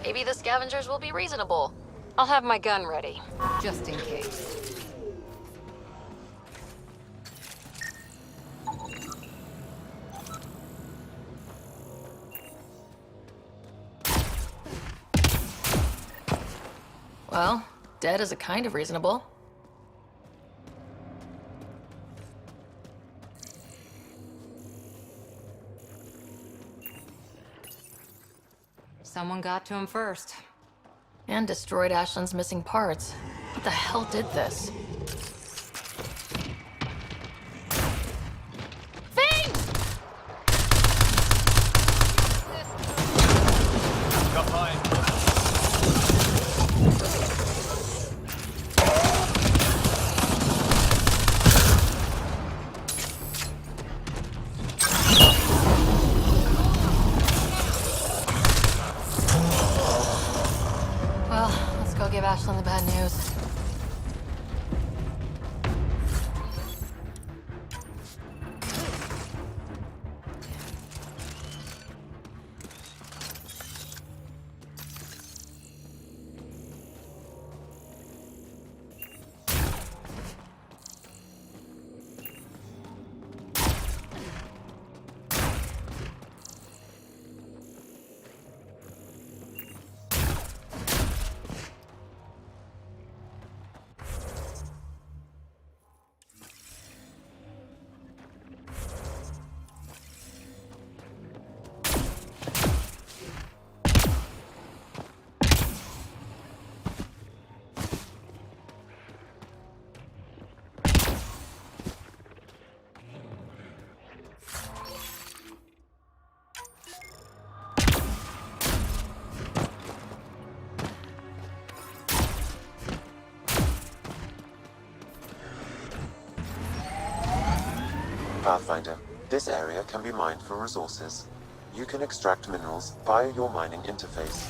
Maybe the scavengers will be reasonable. I'll have my gun ready. Just in case. Well, dead is a kind of reasonable. Someone got to him first. And destroyed Ashland's missing parts. What the hell did this? Got mine. Well, let's go give Ashland the bad news. Pathfinder, this area can be mined for resources. You can extract minerals via your mining interface.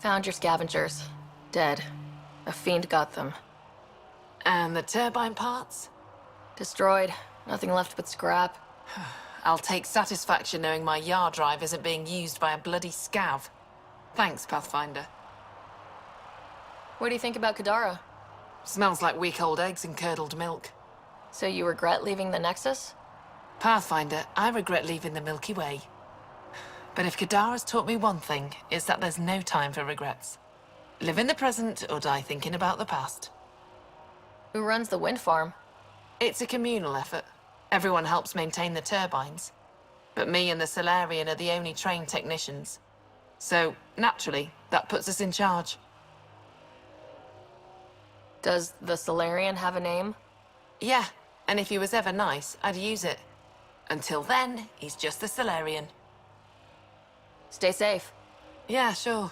Found your scavengers. Dead. A fiend got them. And the turbine parts? Destroyed. Nothing left but scrap. I'll take satisfaction knowing my yard drive isn't being used by a bloody scav. Thanks, Pathfinder. What do you think about Kadara? Smells like week-old eggs and curdled milk. So you regret leaving the Nexus? Pathfinder, I regret leaving the Milky Way. But if Kadara's taught me one thing, it's that there's no time for regrets. Live in the present or die thinking about the past. Who runs the wind farm? It's a communal effort. Everyone helps maintain the turbines. But me and the Solarian are the only trained technicians. So, naturally, that puts us in charge. Does the Solarian have a name? Yeah, and if he was ever nice, I'd use it. Until then, he's just the Solarian. Stay safe. Yeah, sure.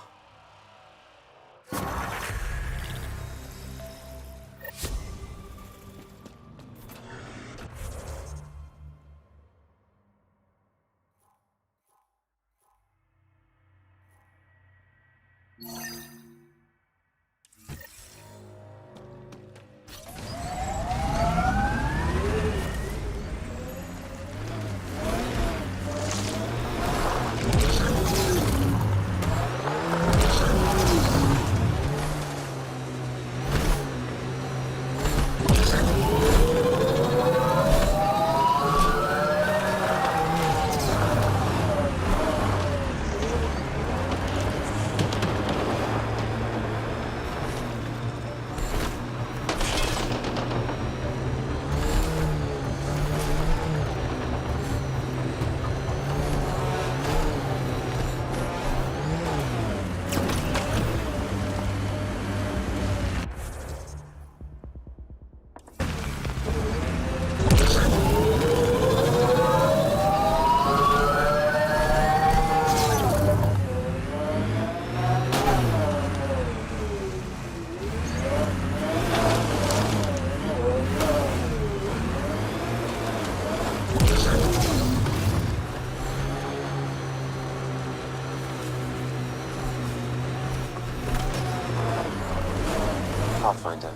Pathfinder.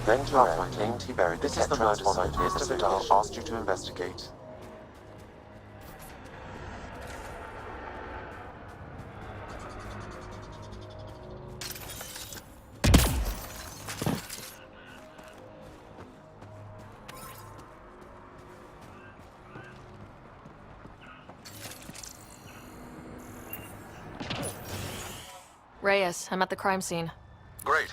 Then Pathfinder claimed he buried the tech transponder Mr. Vidal asked you to investigate. Reyes, I'm at the crime scene. Great.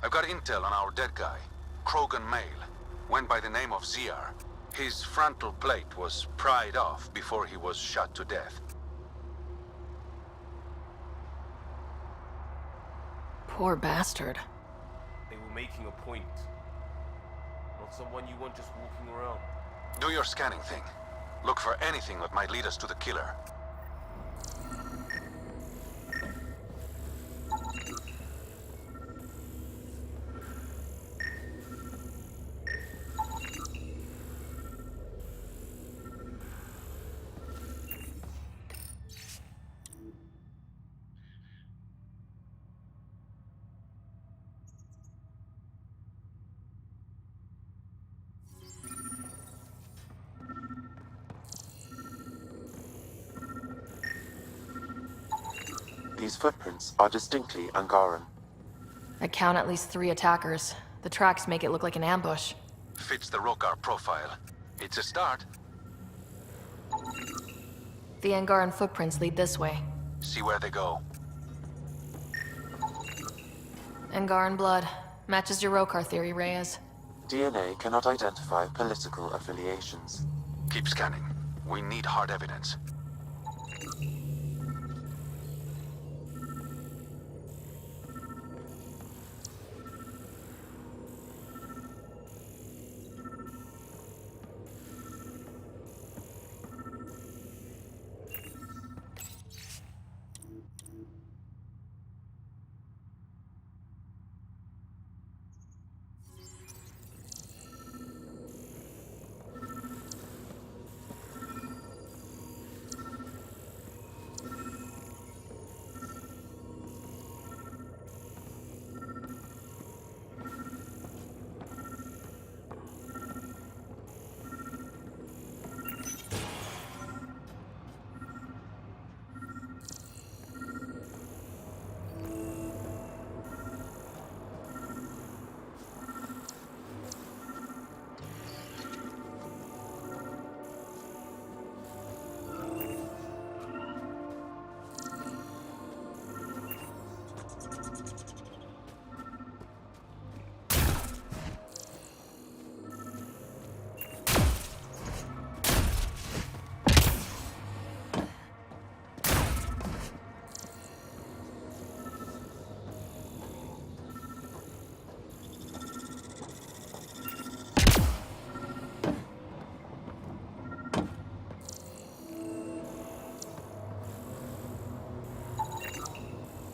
I've got intel on our dead guy, Krogan male. Went by the name of ZR. His frontal plate was pried off before he was shot to death. Poor bastard. They were making a point. Not someone you want just walking around. Do your scanning thing. Look for anything that might lead us to the killer. These footprints are distinctly Angaran. I count at least 3 attackers. The tracks make it look like an ambush. Fits the Rokar profile. It's a start. The Angaran footprints lead this way. See where they go. Angaran blood. Matches your Rokar theory, Reyes. DNA cannot identify political affiliations. Keep scanning. We need hard evidence.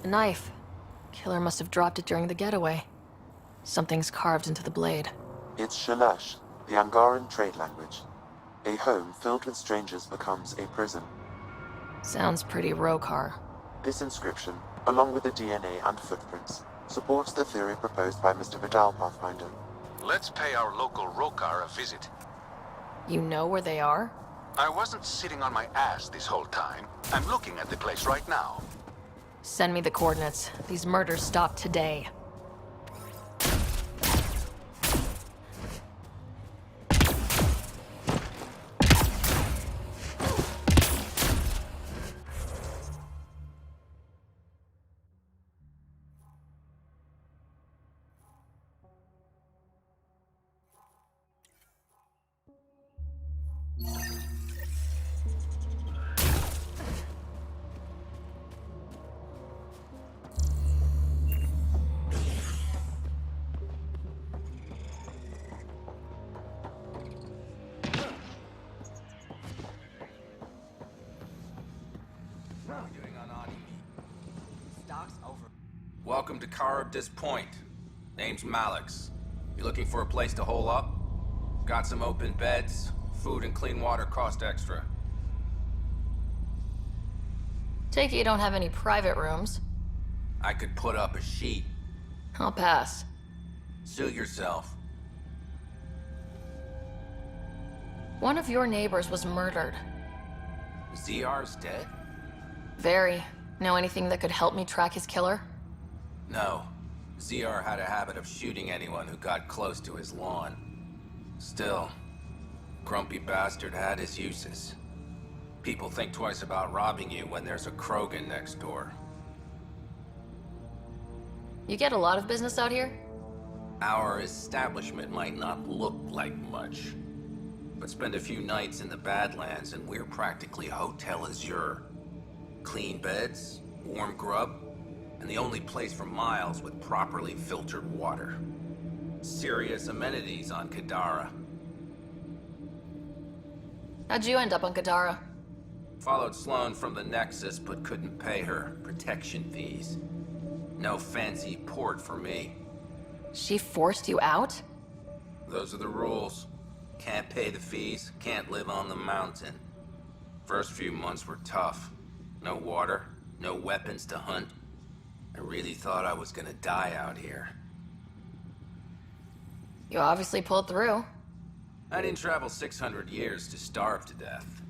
A knife. Killer must have dropped it during the getaway. Something's carved into the blade. It's Shalash, the Angaran trade language. A home filled with strangers becomes a prison. Sounds pretty Rokar. This inscription, along with the DNA and footprints, supports the theory proposed by Mr. Vidal, Pathfinder. Let's pay our local Rokar a visit. You know where they are? I wasn't sitting on my ass this whole time. I'm looking at the place right now. Send me the coordinates. These murders stopped today. Welcome to Caribdis Point. Name's Malix. You looking for a place to hole up? Got some open beds. Food and clean water cost extra. Take it you don't have any private rooms. I could put up a sheet. I'll pass. Suit yourself. One of your neighbors was murdered. ZR's dead? Very. Know anything that could help me track his killer? No. ZR had a habit of shooting anyone who got close to his lawn. Still, grumpy bastard had his uses. People think twice about robbing you when there's a Krogan next door. You get a lot of business out here? Our establishment might not look like much, but spend a few nights in the Badlands and we're practically Hotel Azure. Clean beds, warm grub, and the only place for miles with properly filtered water. Serious amenities on Kadara. How'd you end up on Kadara? Followed Sloan from the Nexus, but couldn't pay her protection fees. No fancy port for me. She forced you out? Those are the rules. Can't pay the fees, can't live on the mountain. First few months were tough. No water, no weapons to hunt. I really thought I was gonna die out here. You obviously pulled through. I didn't travel 600 years to starve to death.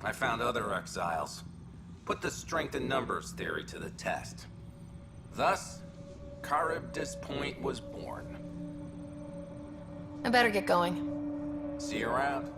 I found other exiles. Put the strength in numbers theory to the test. Thus, Caribdis Point was born. I better get going. See you around.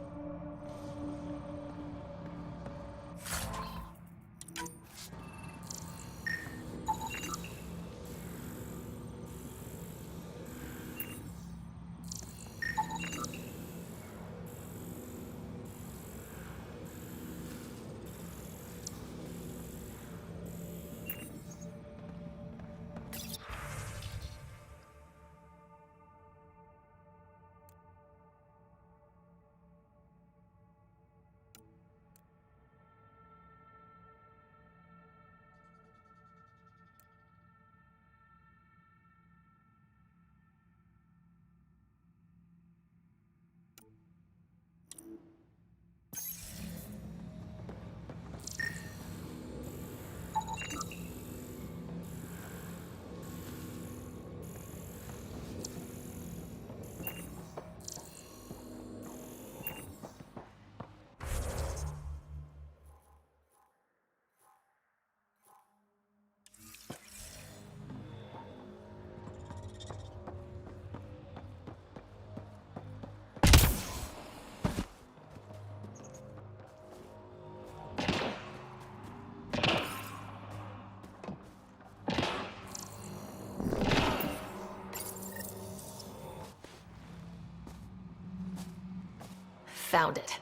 Found it.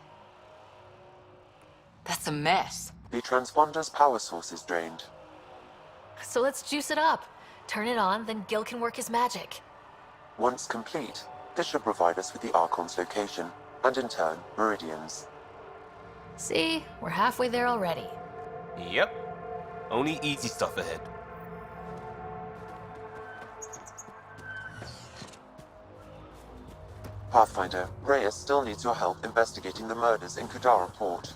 That's a mess. The transponder's power source is drained. So let's juice it up. Turn it on, then Gil can work his magic. Once complete, this should provide us with the Archon's location, and in turn, meridians. See, we're halfway there already. Yep. Only easy stuff ahead. Pathfinder, Reyes still needs your help investigating the murders in Kadara Port.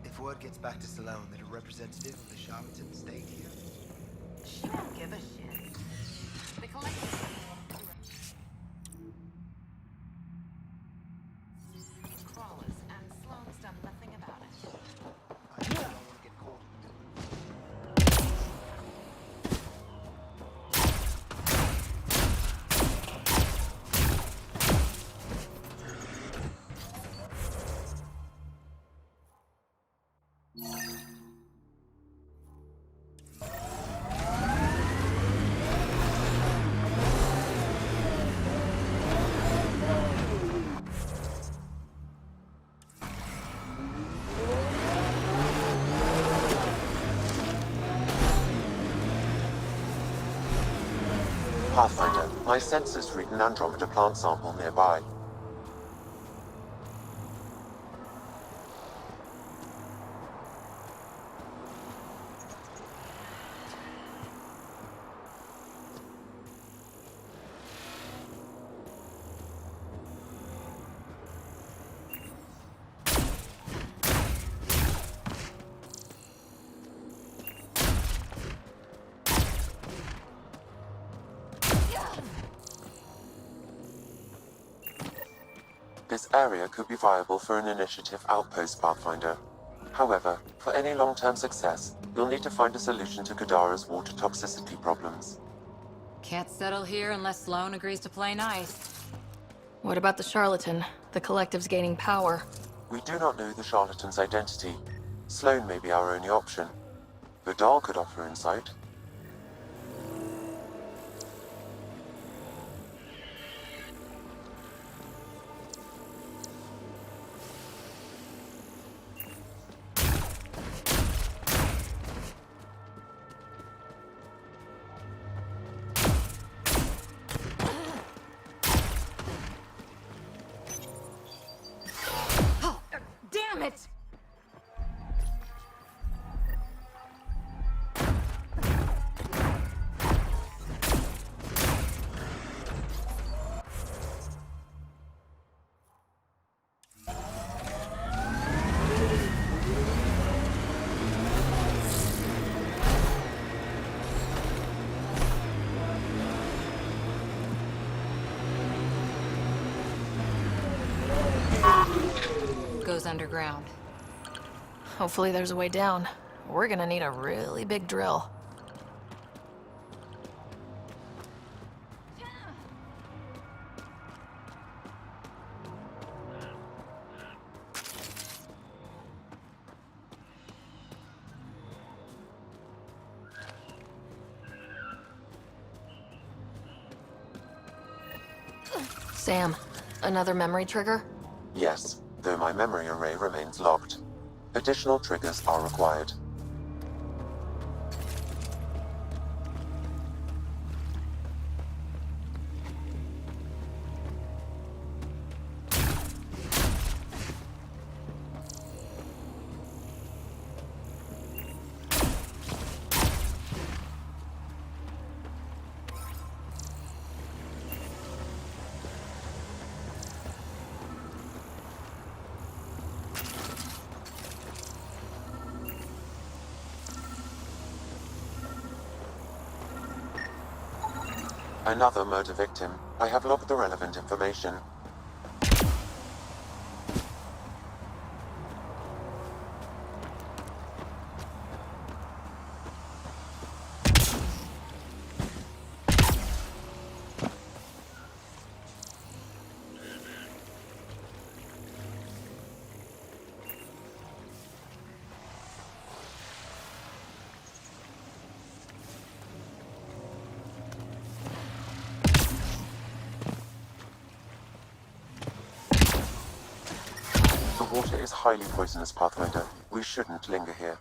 If word gets back to Salone that a representative of the charlatans stayed here, She won't give a shit. The collective crawlers, and Sloane's done nothing about it. I just don't want to get caught in the middle of Pathfinder, my sensors read an Andromeda plant sample nearby. This area could be viable for an initiative outpost, Pathfinder. However, for any long-term success, you'll need to find a solution to Kadara's water toxicity problems. Can't settle here unless Sloane agrees to play nice. What about the charlatan? The collective's gaining power. We do not know the charlatan's identity. Sloane may be our only option. Vidal could offer insight. Damn it! Goes underground. Hopefully there's a way down. We're gonna need a really big drill. Sam, another memory trigger? Yes, though my memory array remains locked. Additional triggers are required. Another murder victim. I have logged the relevant information. The water is highly poisonous, Pathfinder. We shouldn't linger here.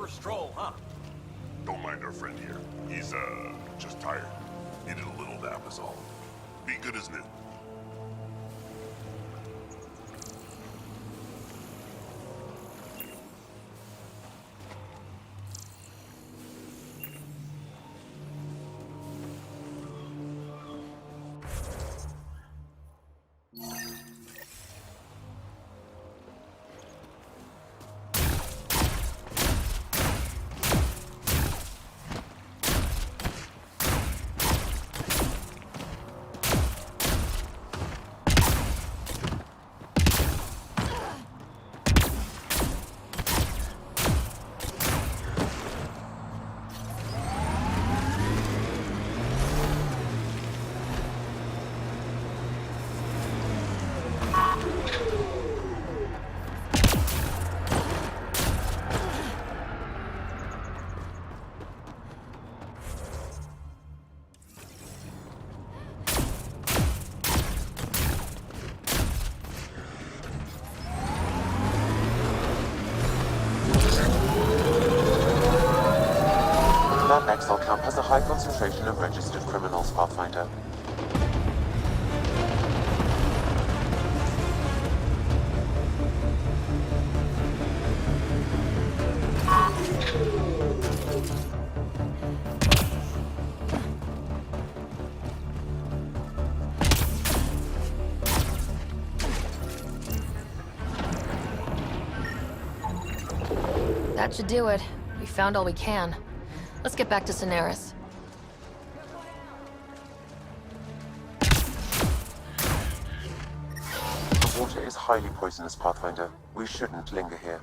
for a stroll, huh? Don't mind our friend here. He's, just tired. Needed a little nap is all. Be good as new. That Exile camp has a high concentration of registered criminals, Pathfinder. That should do it. We found all we can. Let's get back to Cineris. The water is highly poisonous, Pathfinder. We shouldn't linger here.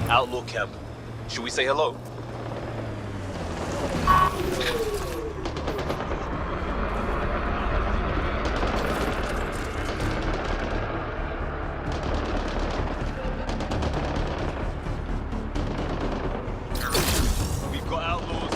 Outlaw camp. Should we say hello? We've got outlaws.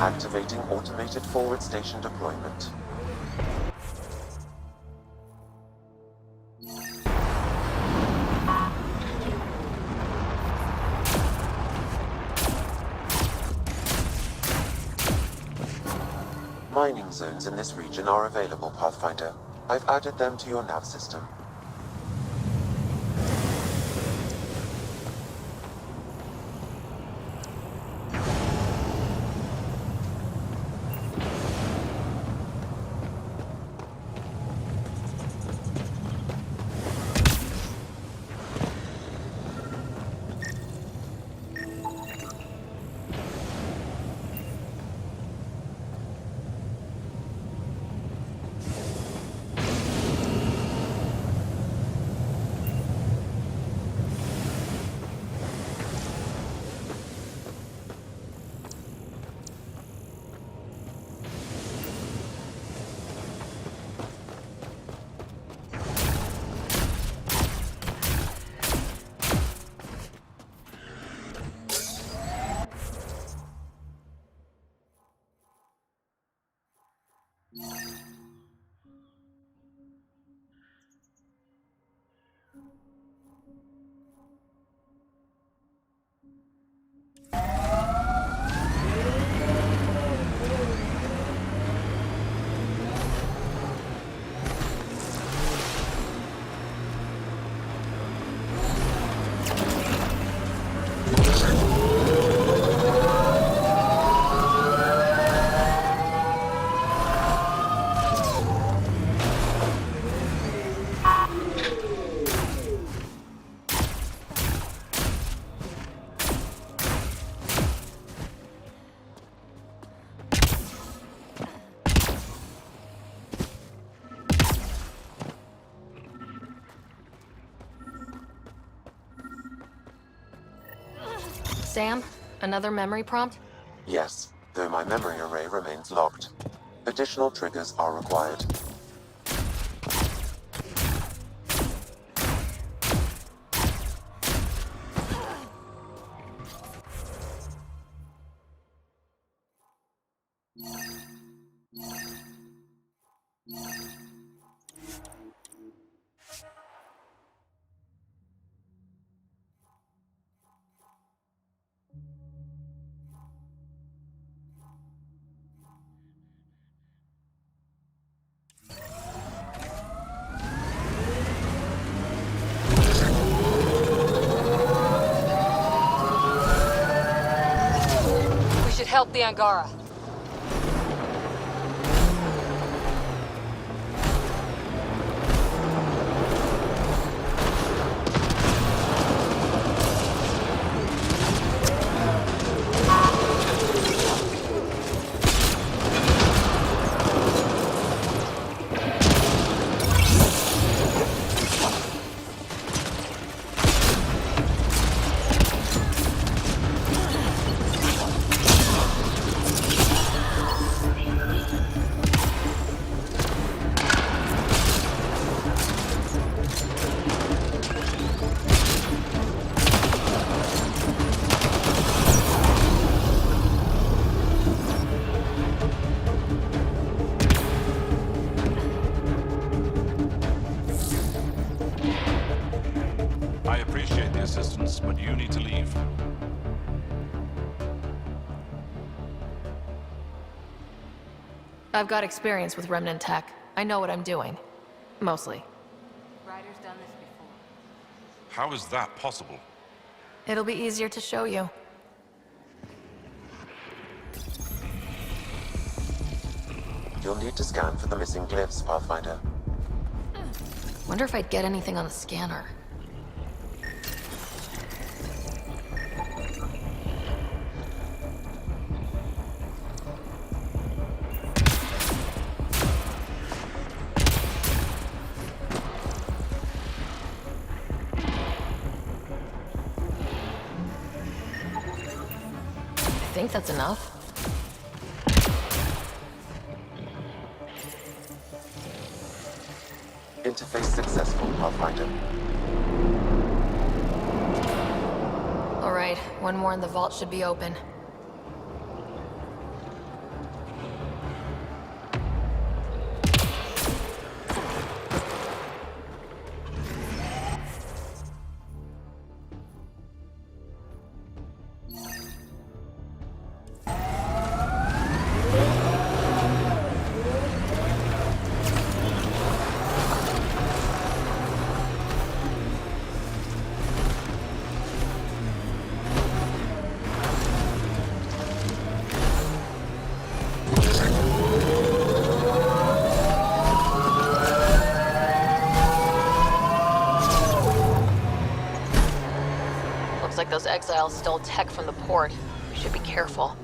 Activating automated forward station deployment. Mining zones in this region are available, Pathfinder. I've added them to your nav system. Sam, another memory prompt? Yes, though my memory array remains locked. Additional triggers are required. We should help the Angara. I appreciate the assistance, but you need to leave. I've got experience with Remnant tech. I know what I'm doing. Mostly. Ryder's done this before. How is that possible? It'll be easier to show you. You'll need to scan for the missing glyphs, Pathfinder. Wonder if I'd get anything on the scanner. I think that's enough. Interface successful, Pathfinder. All right, one more and the vault should be open. exiles stole tech from the port. We should be careful.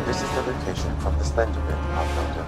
This is the location from the Splendor Bin, Pathfinder.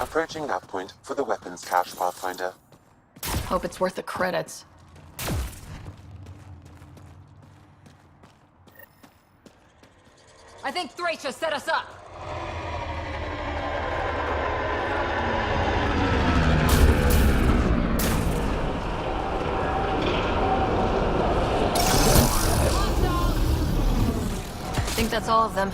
Approaching nav point for the weapons cache, Pathfinder. Hope it's worth the credits. I think Thracia set us up. I think that's all of them.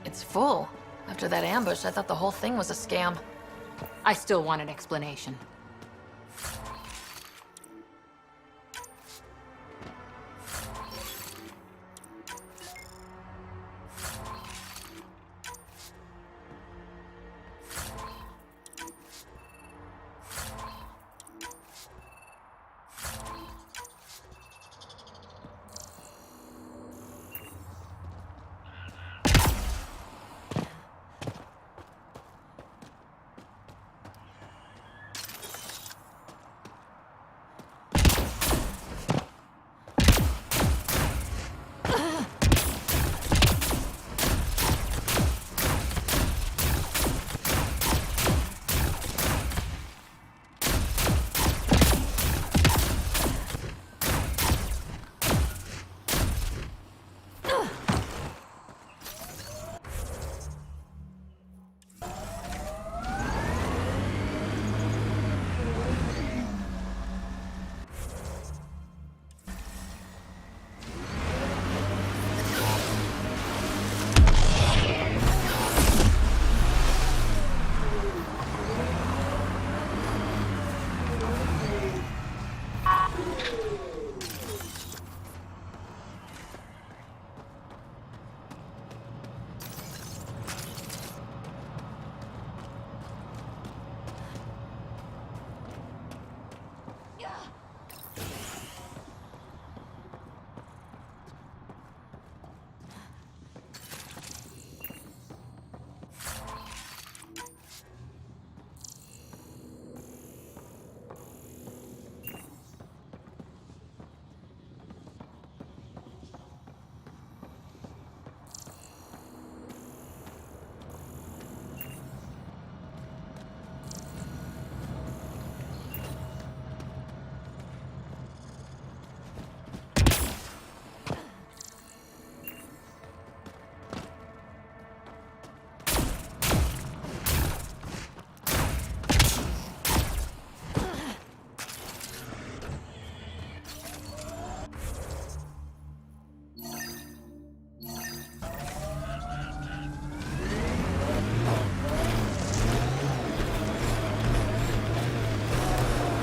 It's full. After that ambush, I thought the whole thing was a scam. I still want an explanation.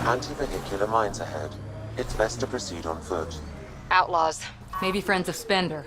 Anti-vehicular mines ahead. It's best to proceed on foot. Outlaws. Maybe friends of Spender.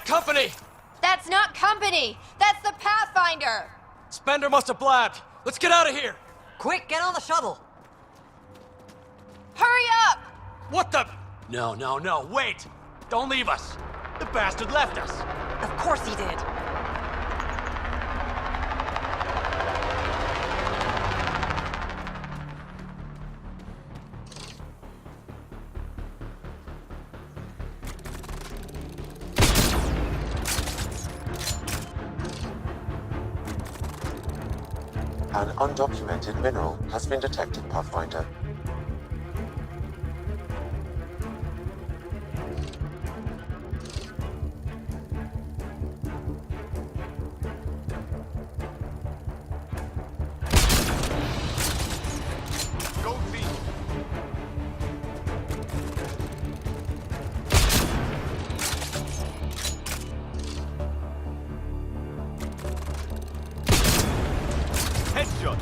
company! That's not company! That's the Pathfinder! Spender must have blabbed. Let's get out of here! Quick, get on the shuttle! Hurry up! What the? No, wait! Don't leave us! The bastard left us! Of course he did. An undocumented mineral has been detected, Pathfinder. Go team! Headshot!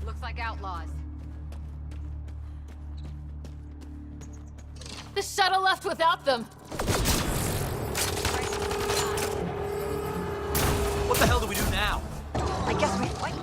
Looks like outlaws. The shuttle left without them. What the hell do we do now? I guess we fight.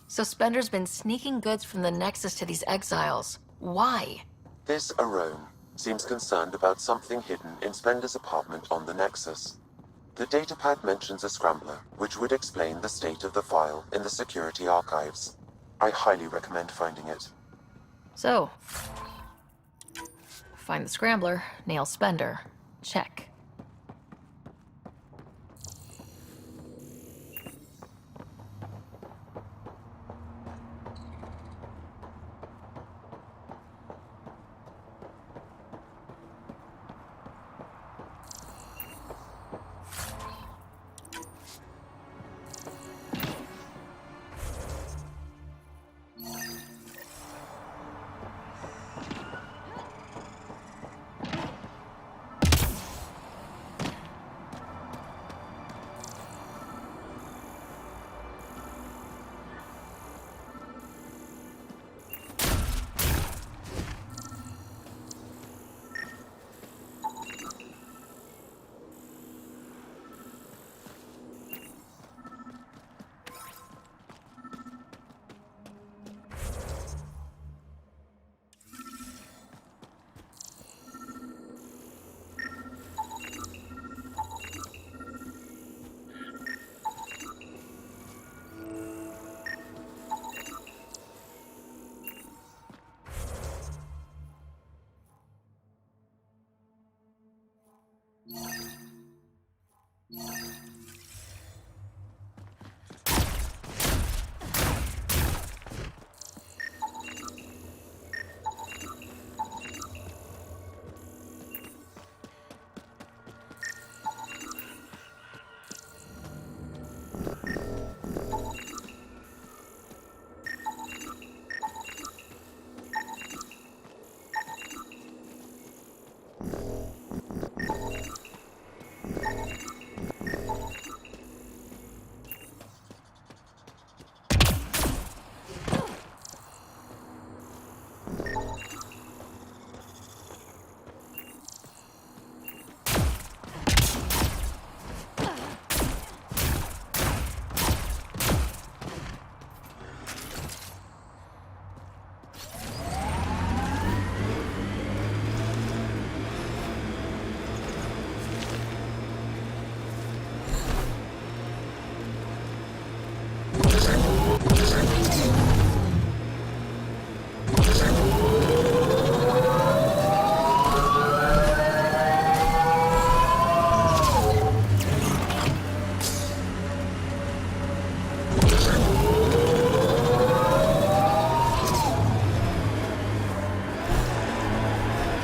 So Spender's been sneaking goods from the Nexus to these exiles. Why? This Arome seems concerned about something hidden in Spender's apartment on the Nexus. The datapad mentions a scrambler, which would explain the state of the file in the security archives. I highly recommend finding it. So, find the scrambler, nail Spender. Check.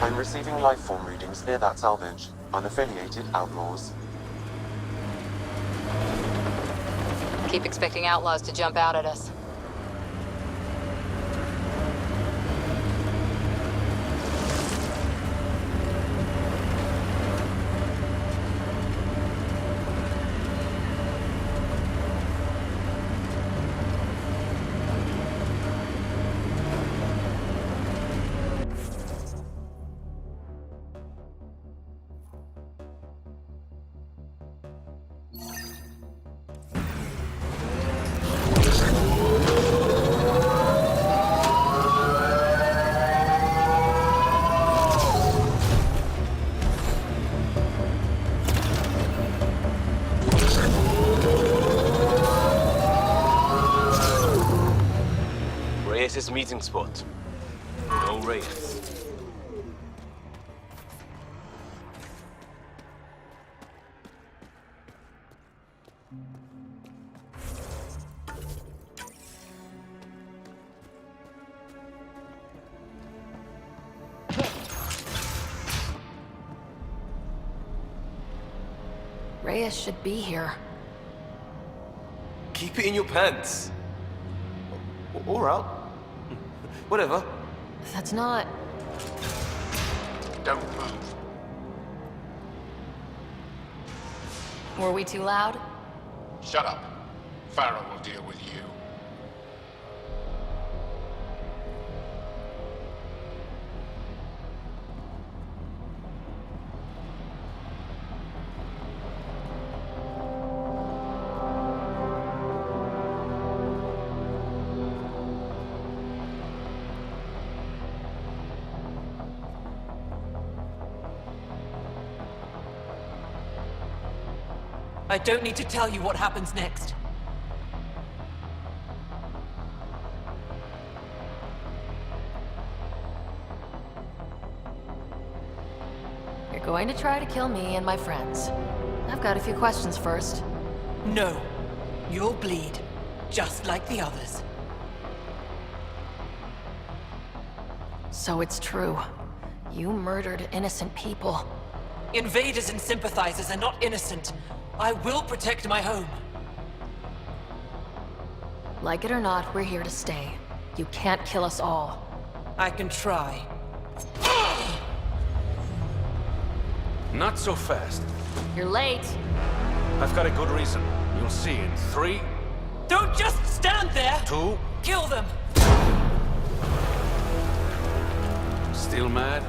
I'm receiving lifeform readings near that salvage. Unaffiliated outlaws. Keep expecting outlaws to jump out at us. Reyes' meeting spot. No Reyes. Reyes should be here. Keep it in your pants. All right. Whatever. That's not... Don't move. Were we too loud? Shut up. Farrell will deal with you. I don't need to tell you what happens next. You're going to try to kill me and my friends. I've got a few questions first. No. You'll bleed, just like the others. So it's true. You murdered innocent people. Invaders and sympathizers are not innocent. I will protect my home. Like it or not, we're here to stay. You can't kill us all. I can try. Not so fast. You're late. I've got a good reason. You'll see in 3... Don't just stand there! 2... Kill them! Still mad?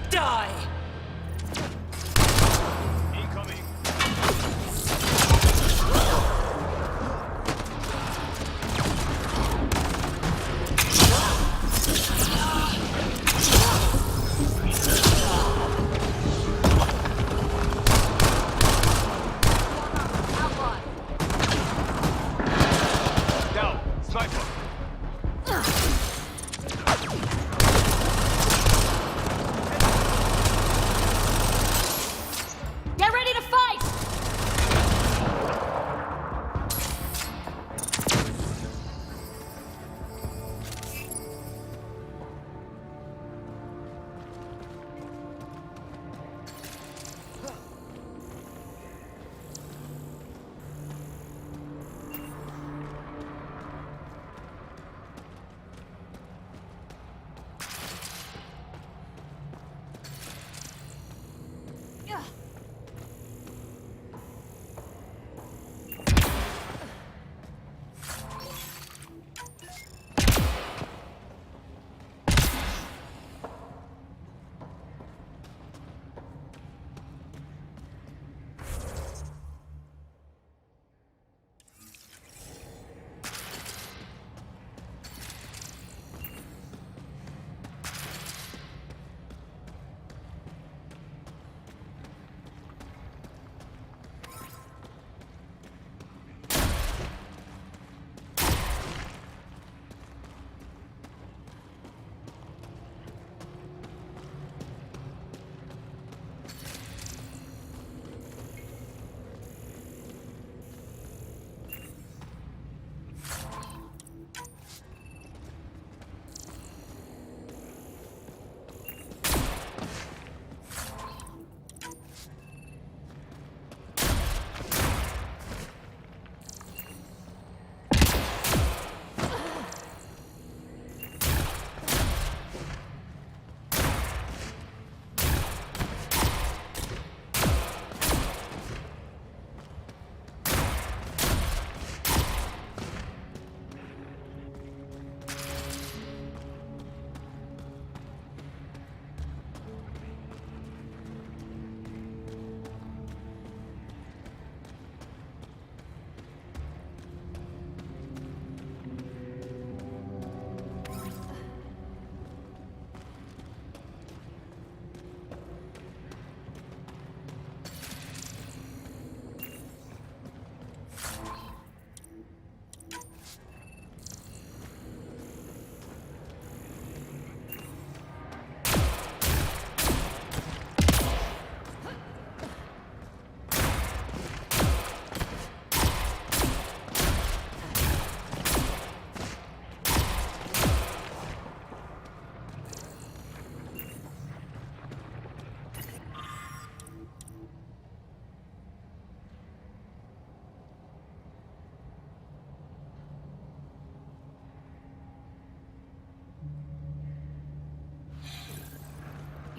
Die! Incoming. Down. Sniper.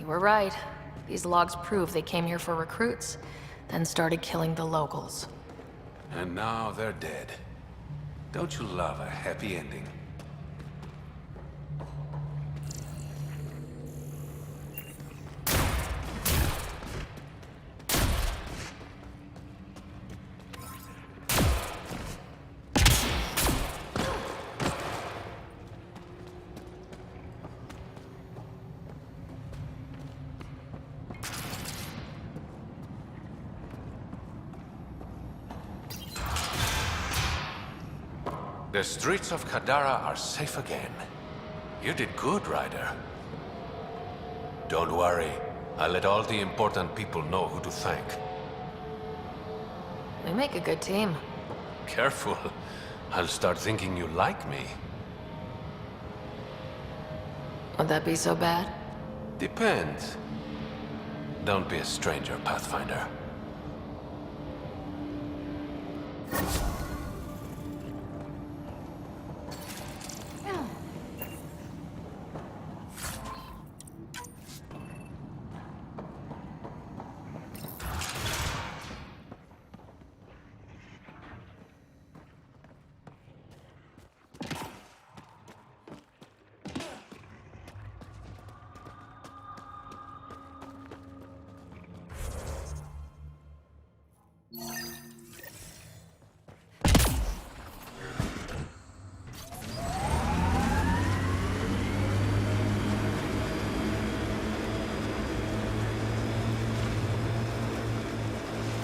were right. These logs prove they came here for recruits, then started killing the locals. And now they're dead. Don't you love a happy ending? The streets of Kadara are safe again. You did good, Ryder. Don't worry. I'll let all the important people know who to thank. We make a good team. Careful. I'll start thinking you like me. Would that be so bad? Depends. Don't be a stranger, Pathfinder.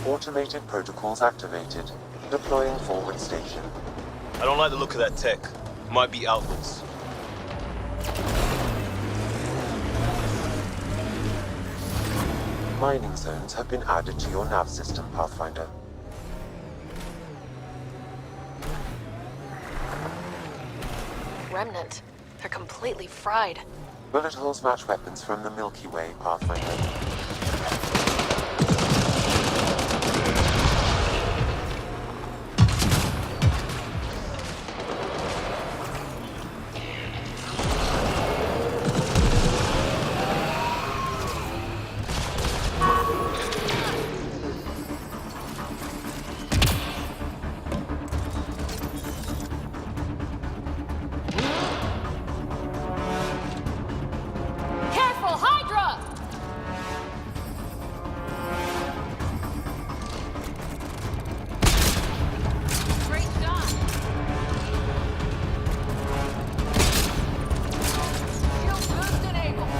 Automated protocols activated. Deploying forward station. I don't like the look of that tech. Might be outlaws. Mining zones have been added to your nav system, Pathfinder. Remnant. They're completely fried. Bullet holes match weapons from the Milky Way, Pathfinder. Careful, Hydra! Great shot. Shield boost enabled.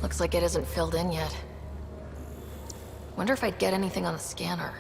Looks like it isn't filled in yet. Wonder if I'd get anything on the scanner.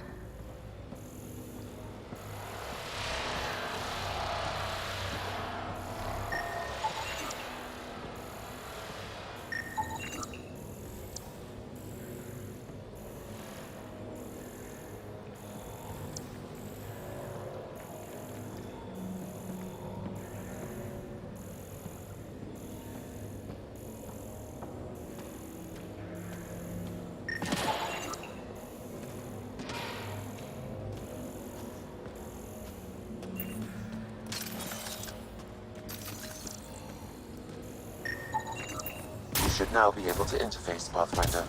should now be able to interface, Pathfinder.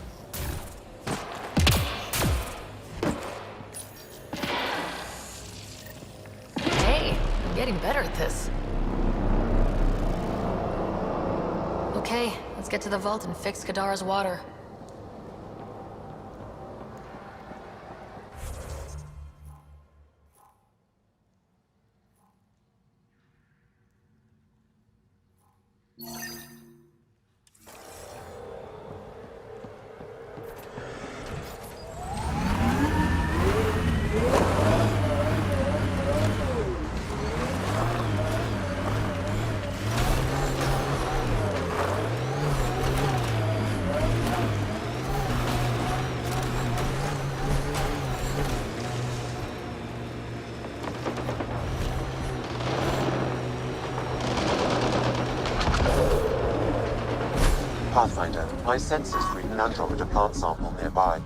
Hey, I'm getting better at this. Okay, let's get to the vault and fix Kadara's water. Pathfinder, my sensors read an Andromeda plant sample nearby.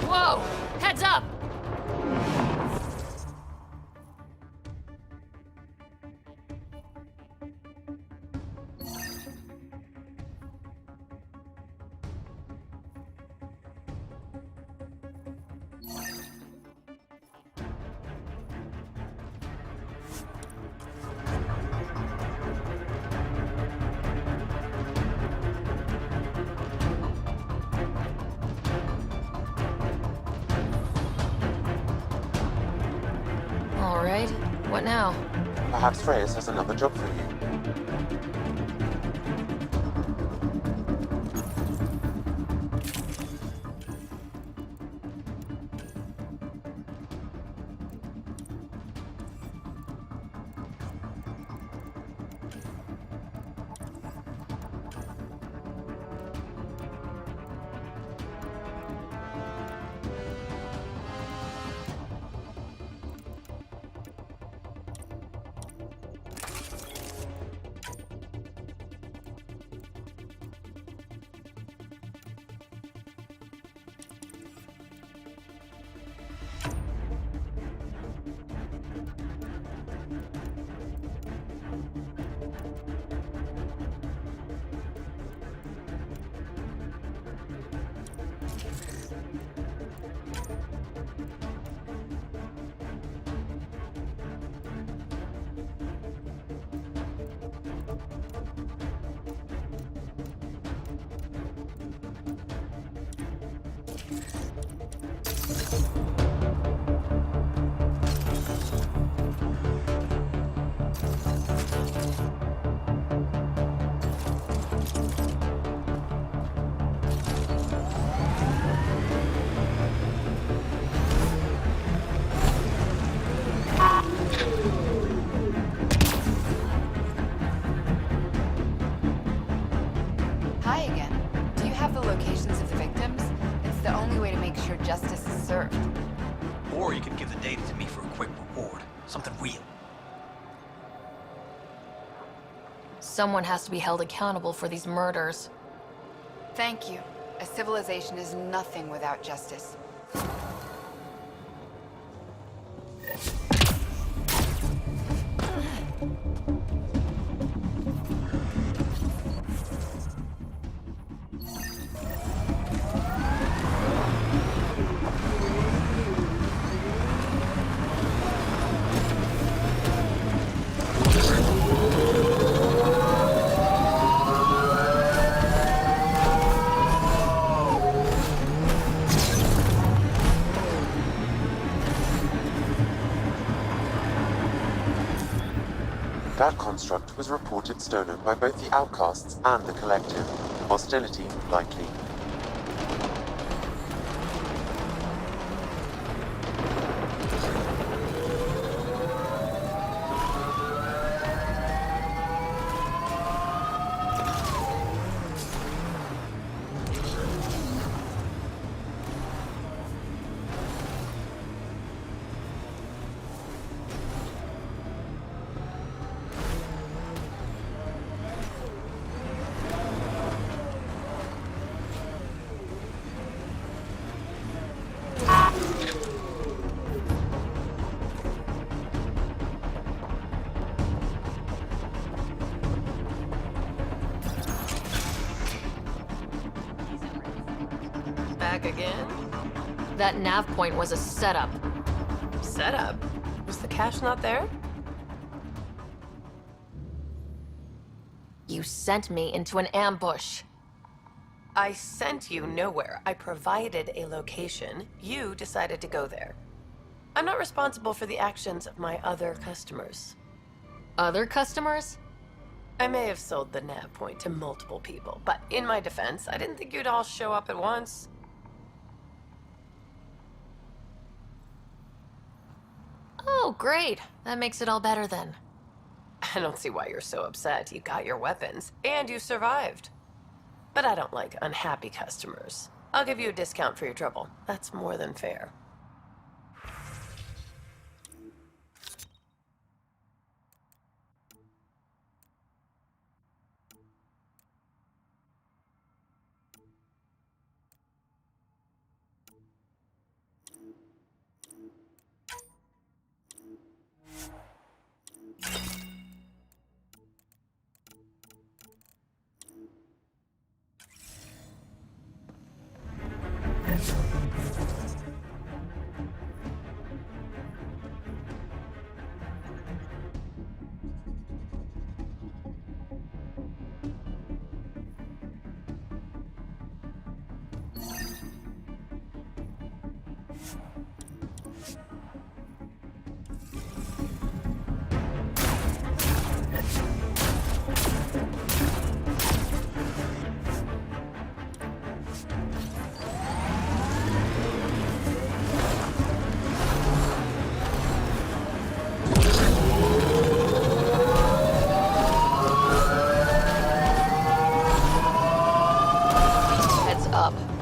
Whoa! Heads up! All right, what now? Perhaps Reyes has another job for you. Hi again. Do you have the locations of the victims? It's the only way to make sure justice is served. Or you could give the data to me for a quick reward. Something real. Someone has to be held accountable for these murders. Thank you. A civilization is nothing without justice. That construct was reported stolen by both the Outcasts and the Collective. Hostility likely. again? That nav point was a setup. Setup? Was the cache not there? You sent me into an ambush. I sent you nowhere. I provided a location. You decided to go there. I'm not responsible for the actions of my other customers. Other customers? I may have sold the nav point to multiple people, but in my defense, I didn't think you'd all show up at once. Oh, great. That makes it all better then. I don't see why you're so upset. You got your weapons, and you survived. But I don't like unhappy customers. I'll give you a discount for your trouble. That's more than fair.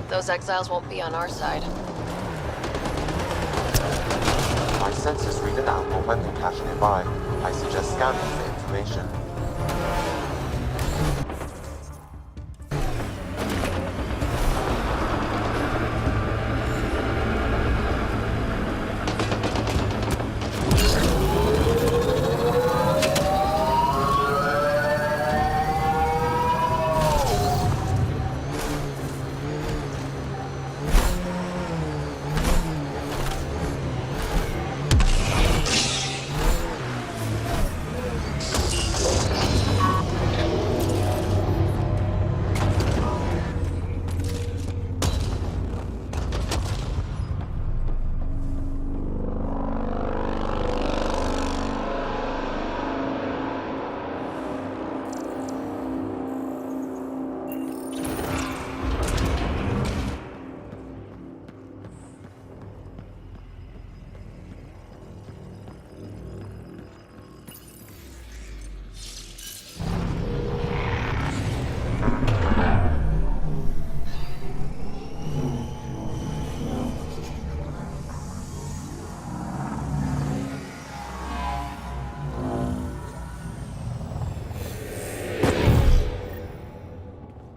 Those exiles won't be on our side. My sensors read an ammo weapon cache nearby. I suggest scanning for information.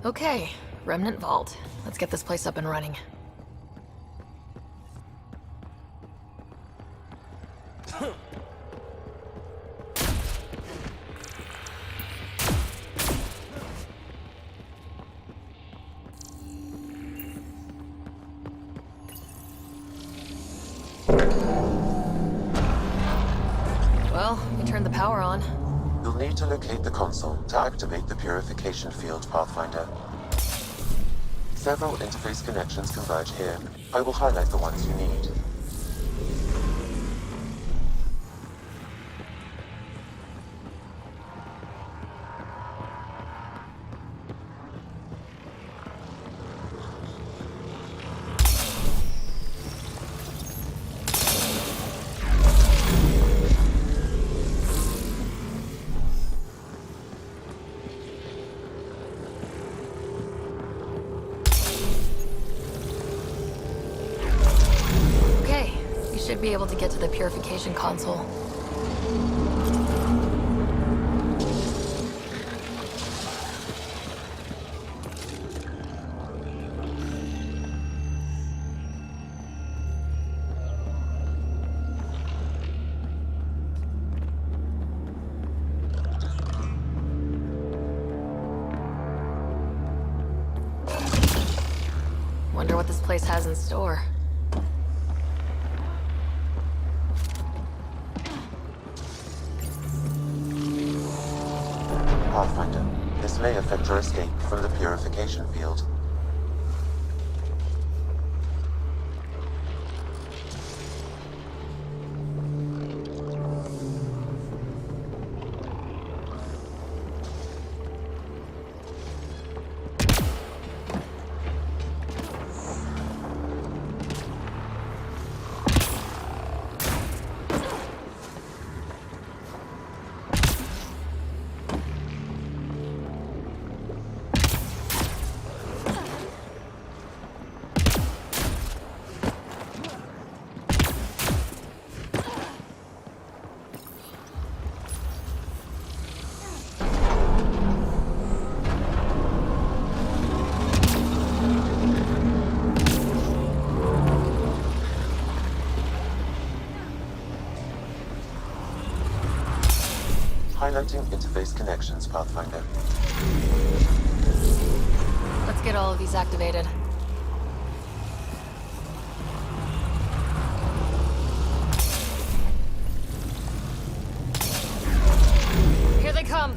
Okay, Remnant Vault. Let's get this place up and running. Well, we turned the power on. You'll need to locate the console to activate the purification field, Pathfinder. Several interface connections converge here. I will highlight the ones you need. Should be able to get to the purification console. Wonder what this place has in store. Pathfinder, this may affect your escape from the purification field. Highlighting interface connections, Pathfinder. Let's get all of these activated. Here they come!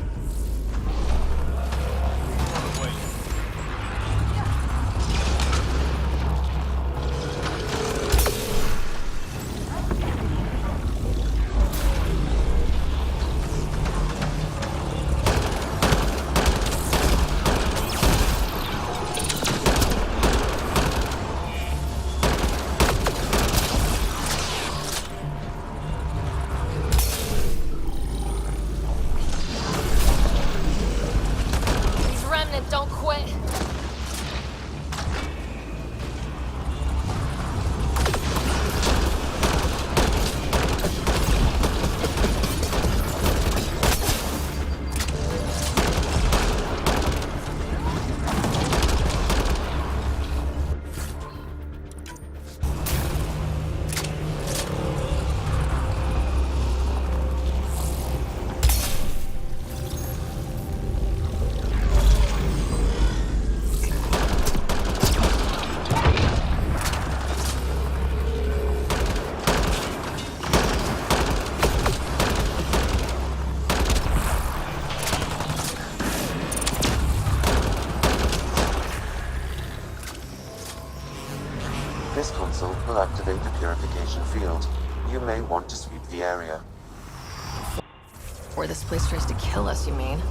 Don't quit. This console will activate the purification field. You may want to sweep the area. Where this place tries to kill us, you mean?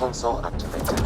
console activated.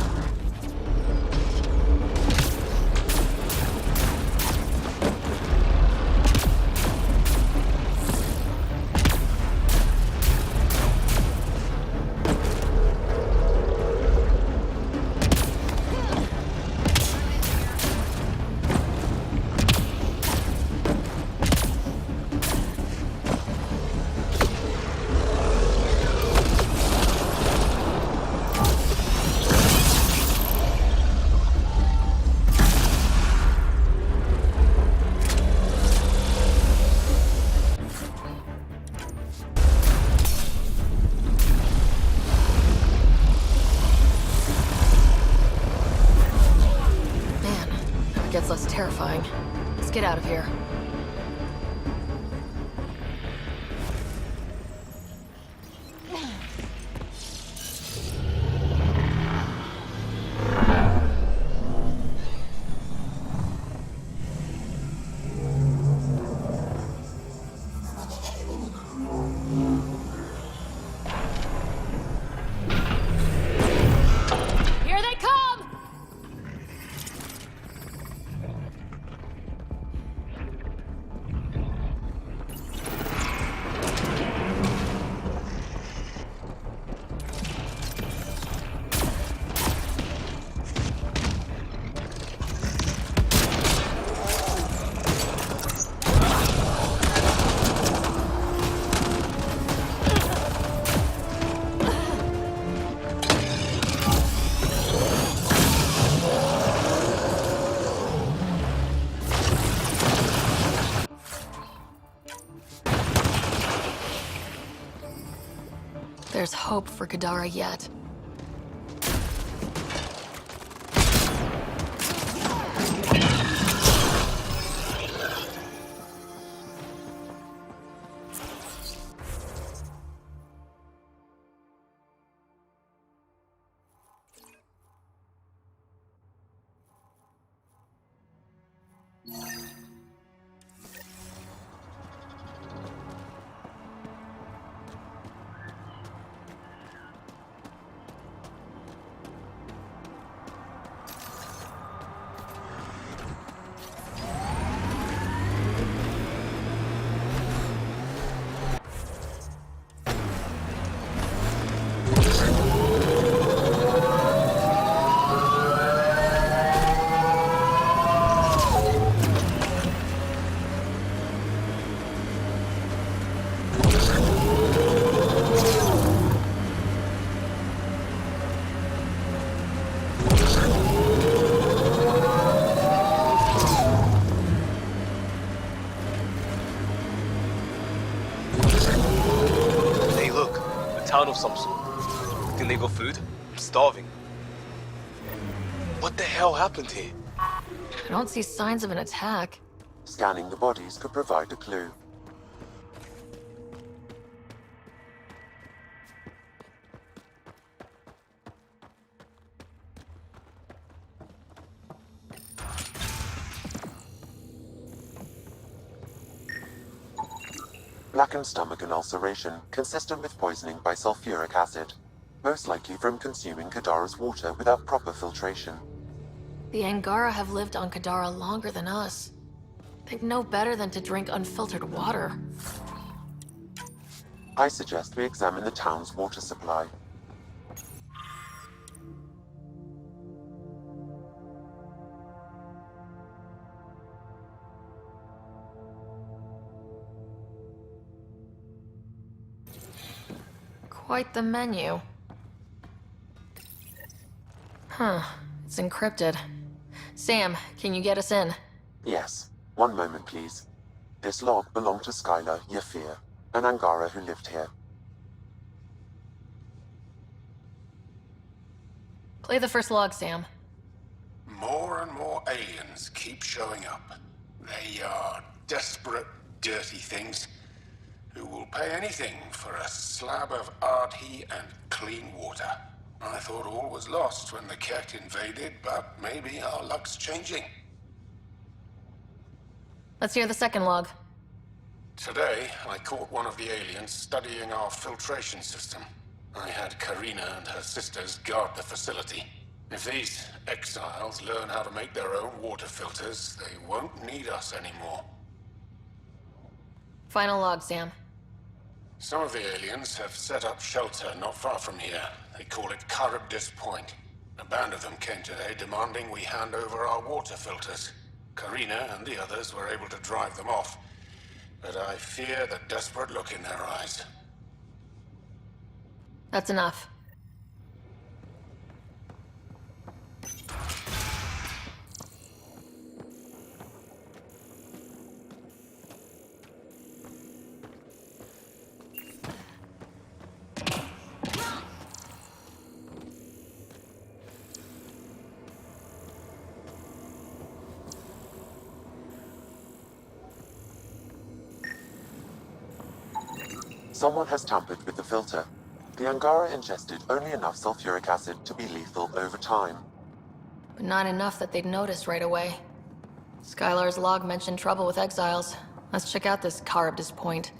Gets less terrifying. Let's get out of here. Here they come! There's hope for Kadara yet. Hey, look, a town of some sort. Think they got food? I'm starving. What the hell happened here? I don't see signs of an attack. Scanning the bodies could provide a clue. Blackened stomach and ulceration, consistent with poisoning by sulfuric acid. Most likely from consuming Kadara's water without proper filtration. The Angara have lived on Kadara longer than us. They'd know better than to drink unfiltered water. I suggest we examine the town's water supply. Quite the menu. Huh. It's encrypted. Sam, can you get us in? Yes. One moment, please. This log belonged to Skylar Yafir, an Angara who lived here. Play the first log, Sam. More and more aliens keep showing up. They are desperate, dirty things who will pay anything for a slab of Ardhi and clean water. I thought all was lost when the Ket invaded, but maybe our luck's changing. Let's hear the second log. Today, I caught one of the aliens studying our filtration system. I had Karina and her sisters guard the facility. If these exiles learn how to make their own water filters, they won't need us anymore. Final log, Sam. Some of the aliens have set up shelter not far from here. They call it Charybdis Point. A band of them came today demanding we hand over our water filters. Karina and the others were able to drive them off, but I fear the desperate look in their eyes. That's enough. Someone has tampered with the filter. The Angara ingested only enough sulfuric acid to be lethal over time. But not enough that they'd notice right away. Skylar's log mentioned trouble with exiles. Let's check out this Charybdis Point.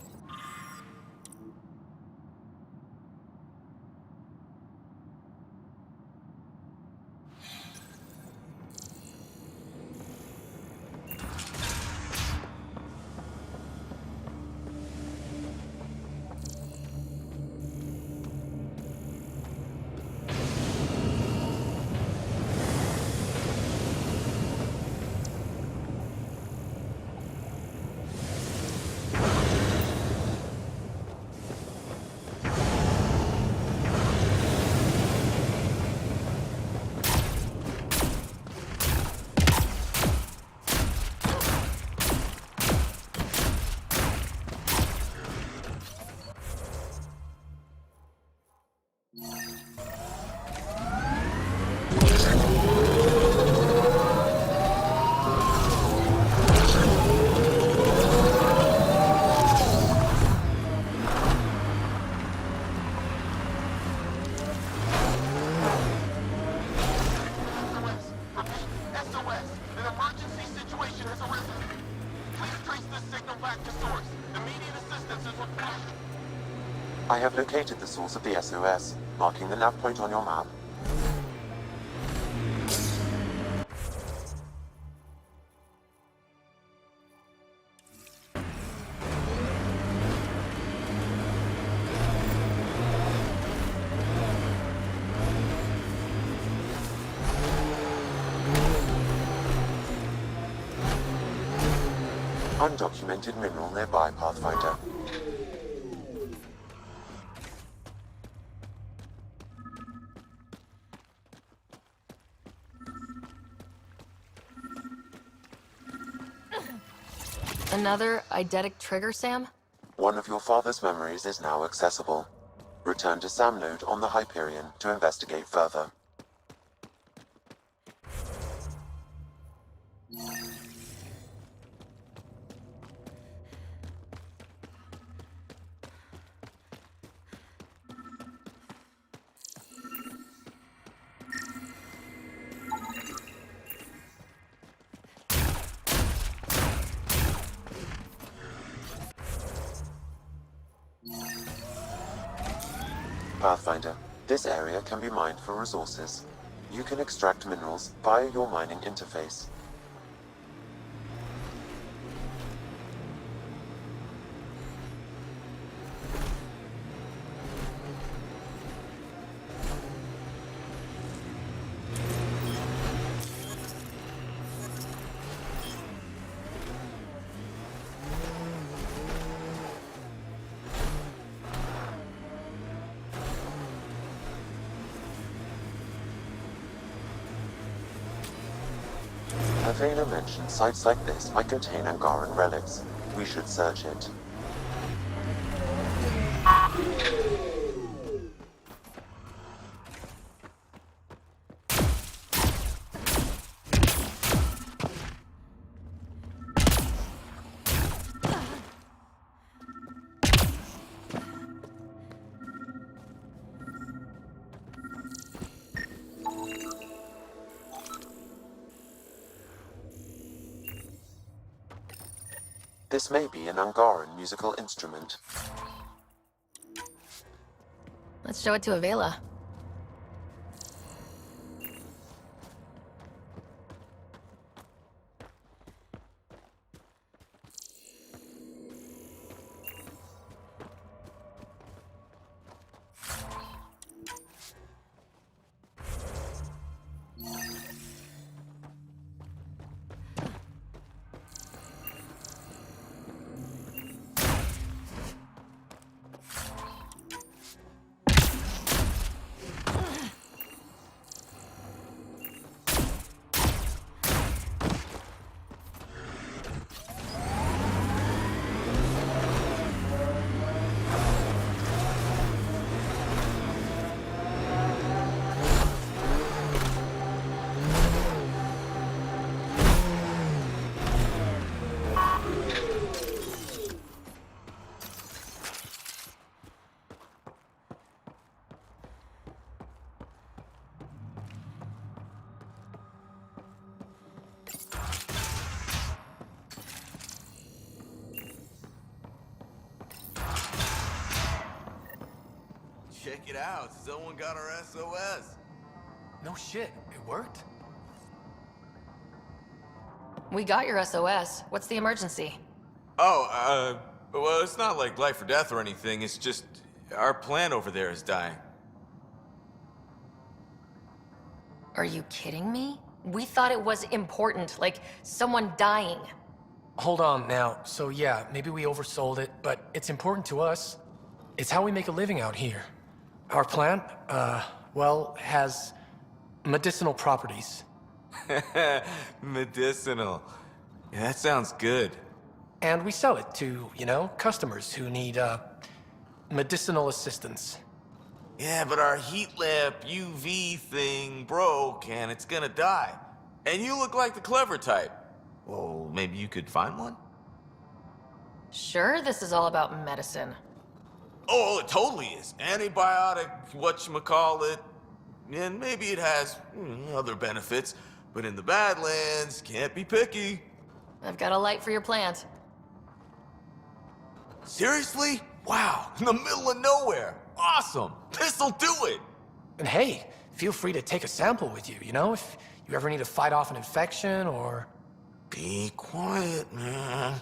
I have located the source of the SOS, marking the nav point on your map. Undocumented mineral nearby, Pathfinder. Another eidetic trigger, Sam? One of your father's memories is now accessible. Return to Sam Node on the Hyperion to investigate further. Pathfinder, this area can be mined for resources. You can extract minerals via your mining interface. Havana mentioned sites like this might contain Angaran relics. We should search it. This may be an Angaran musical instrument. Let's show it to Avela. Check it out, someone got our SOS. No shit, it worked? We got your SOS. What's the emergency? Oh, well, it's not like life or death or anything, it's just our plant over there is dying. Are you kidding me? We thought it was important, like someone dying. Hold on now. So yeah, maybe we oversold it, but it's important to us. It's how we make a living out here. Our plant, well, has medicinal properties. Medicinal. Yeah, that sounds good. And we sell it to, customers who need, medicinal assistance. Yeah, but our heat lamp UV thing broke and it's gonna die. And you look like the clever type. Well, maybe you could find one? Sure, this is all about medicine. Oh, it totally is. Antibiotic, whatchamacallit. And maybe it has other benefits. But in the Badlands, can't be picky. I've got a light for your plant. Seriously? Wow, in the middle of nowhere. Awesome. This'll do it. And hey, feel free to take a sample with you, if you ever need to fight off an infection or... Be quiet, man.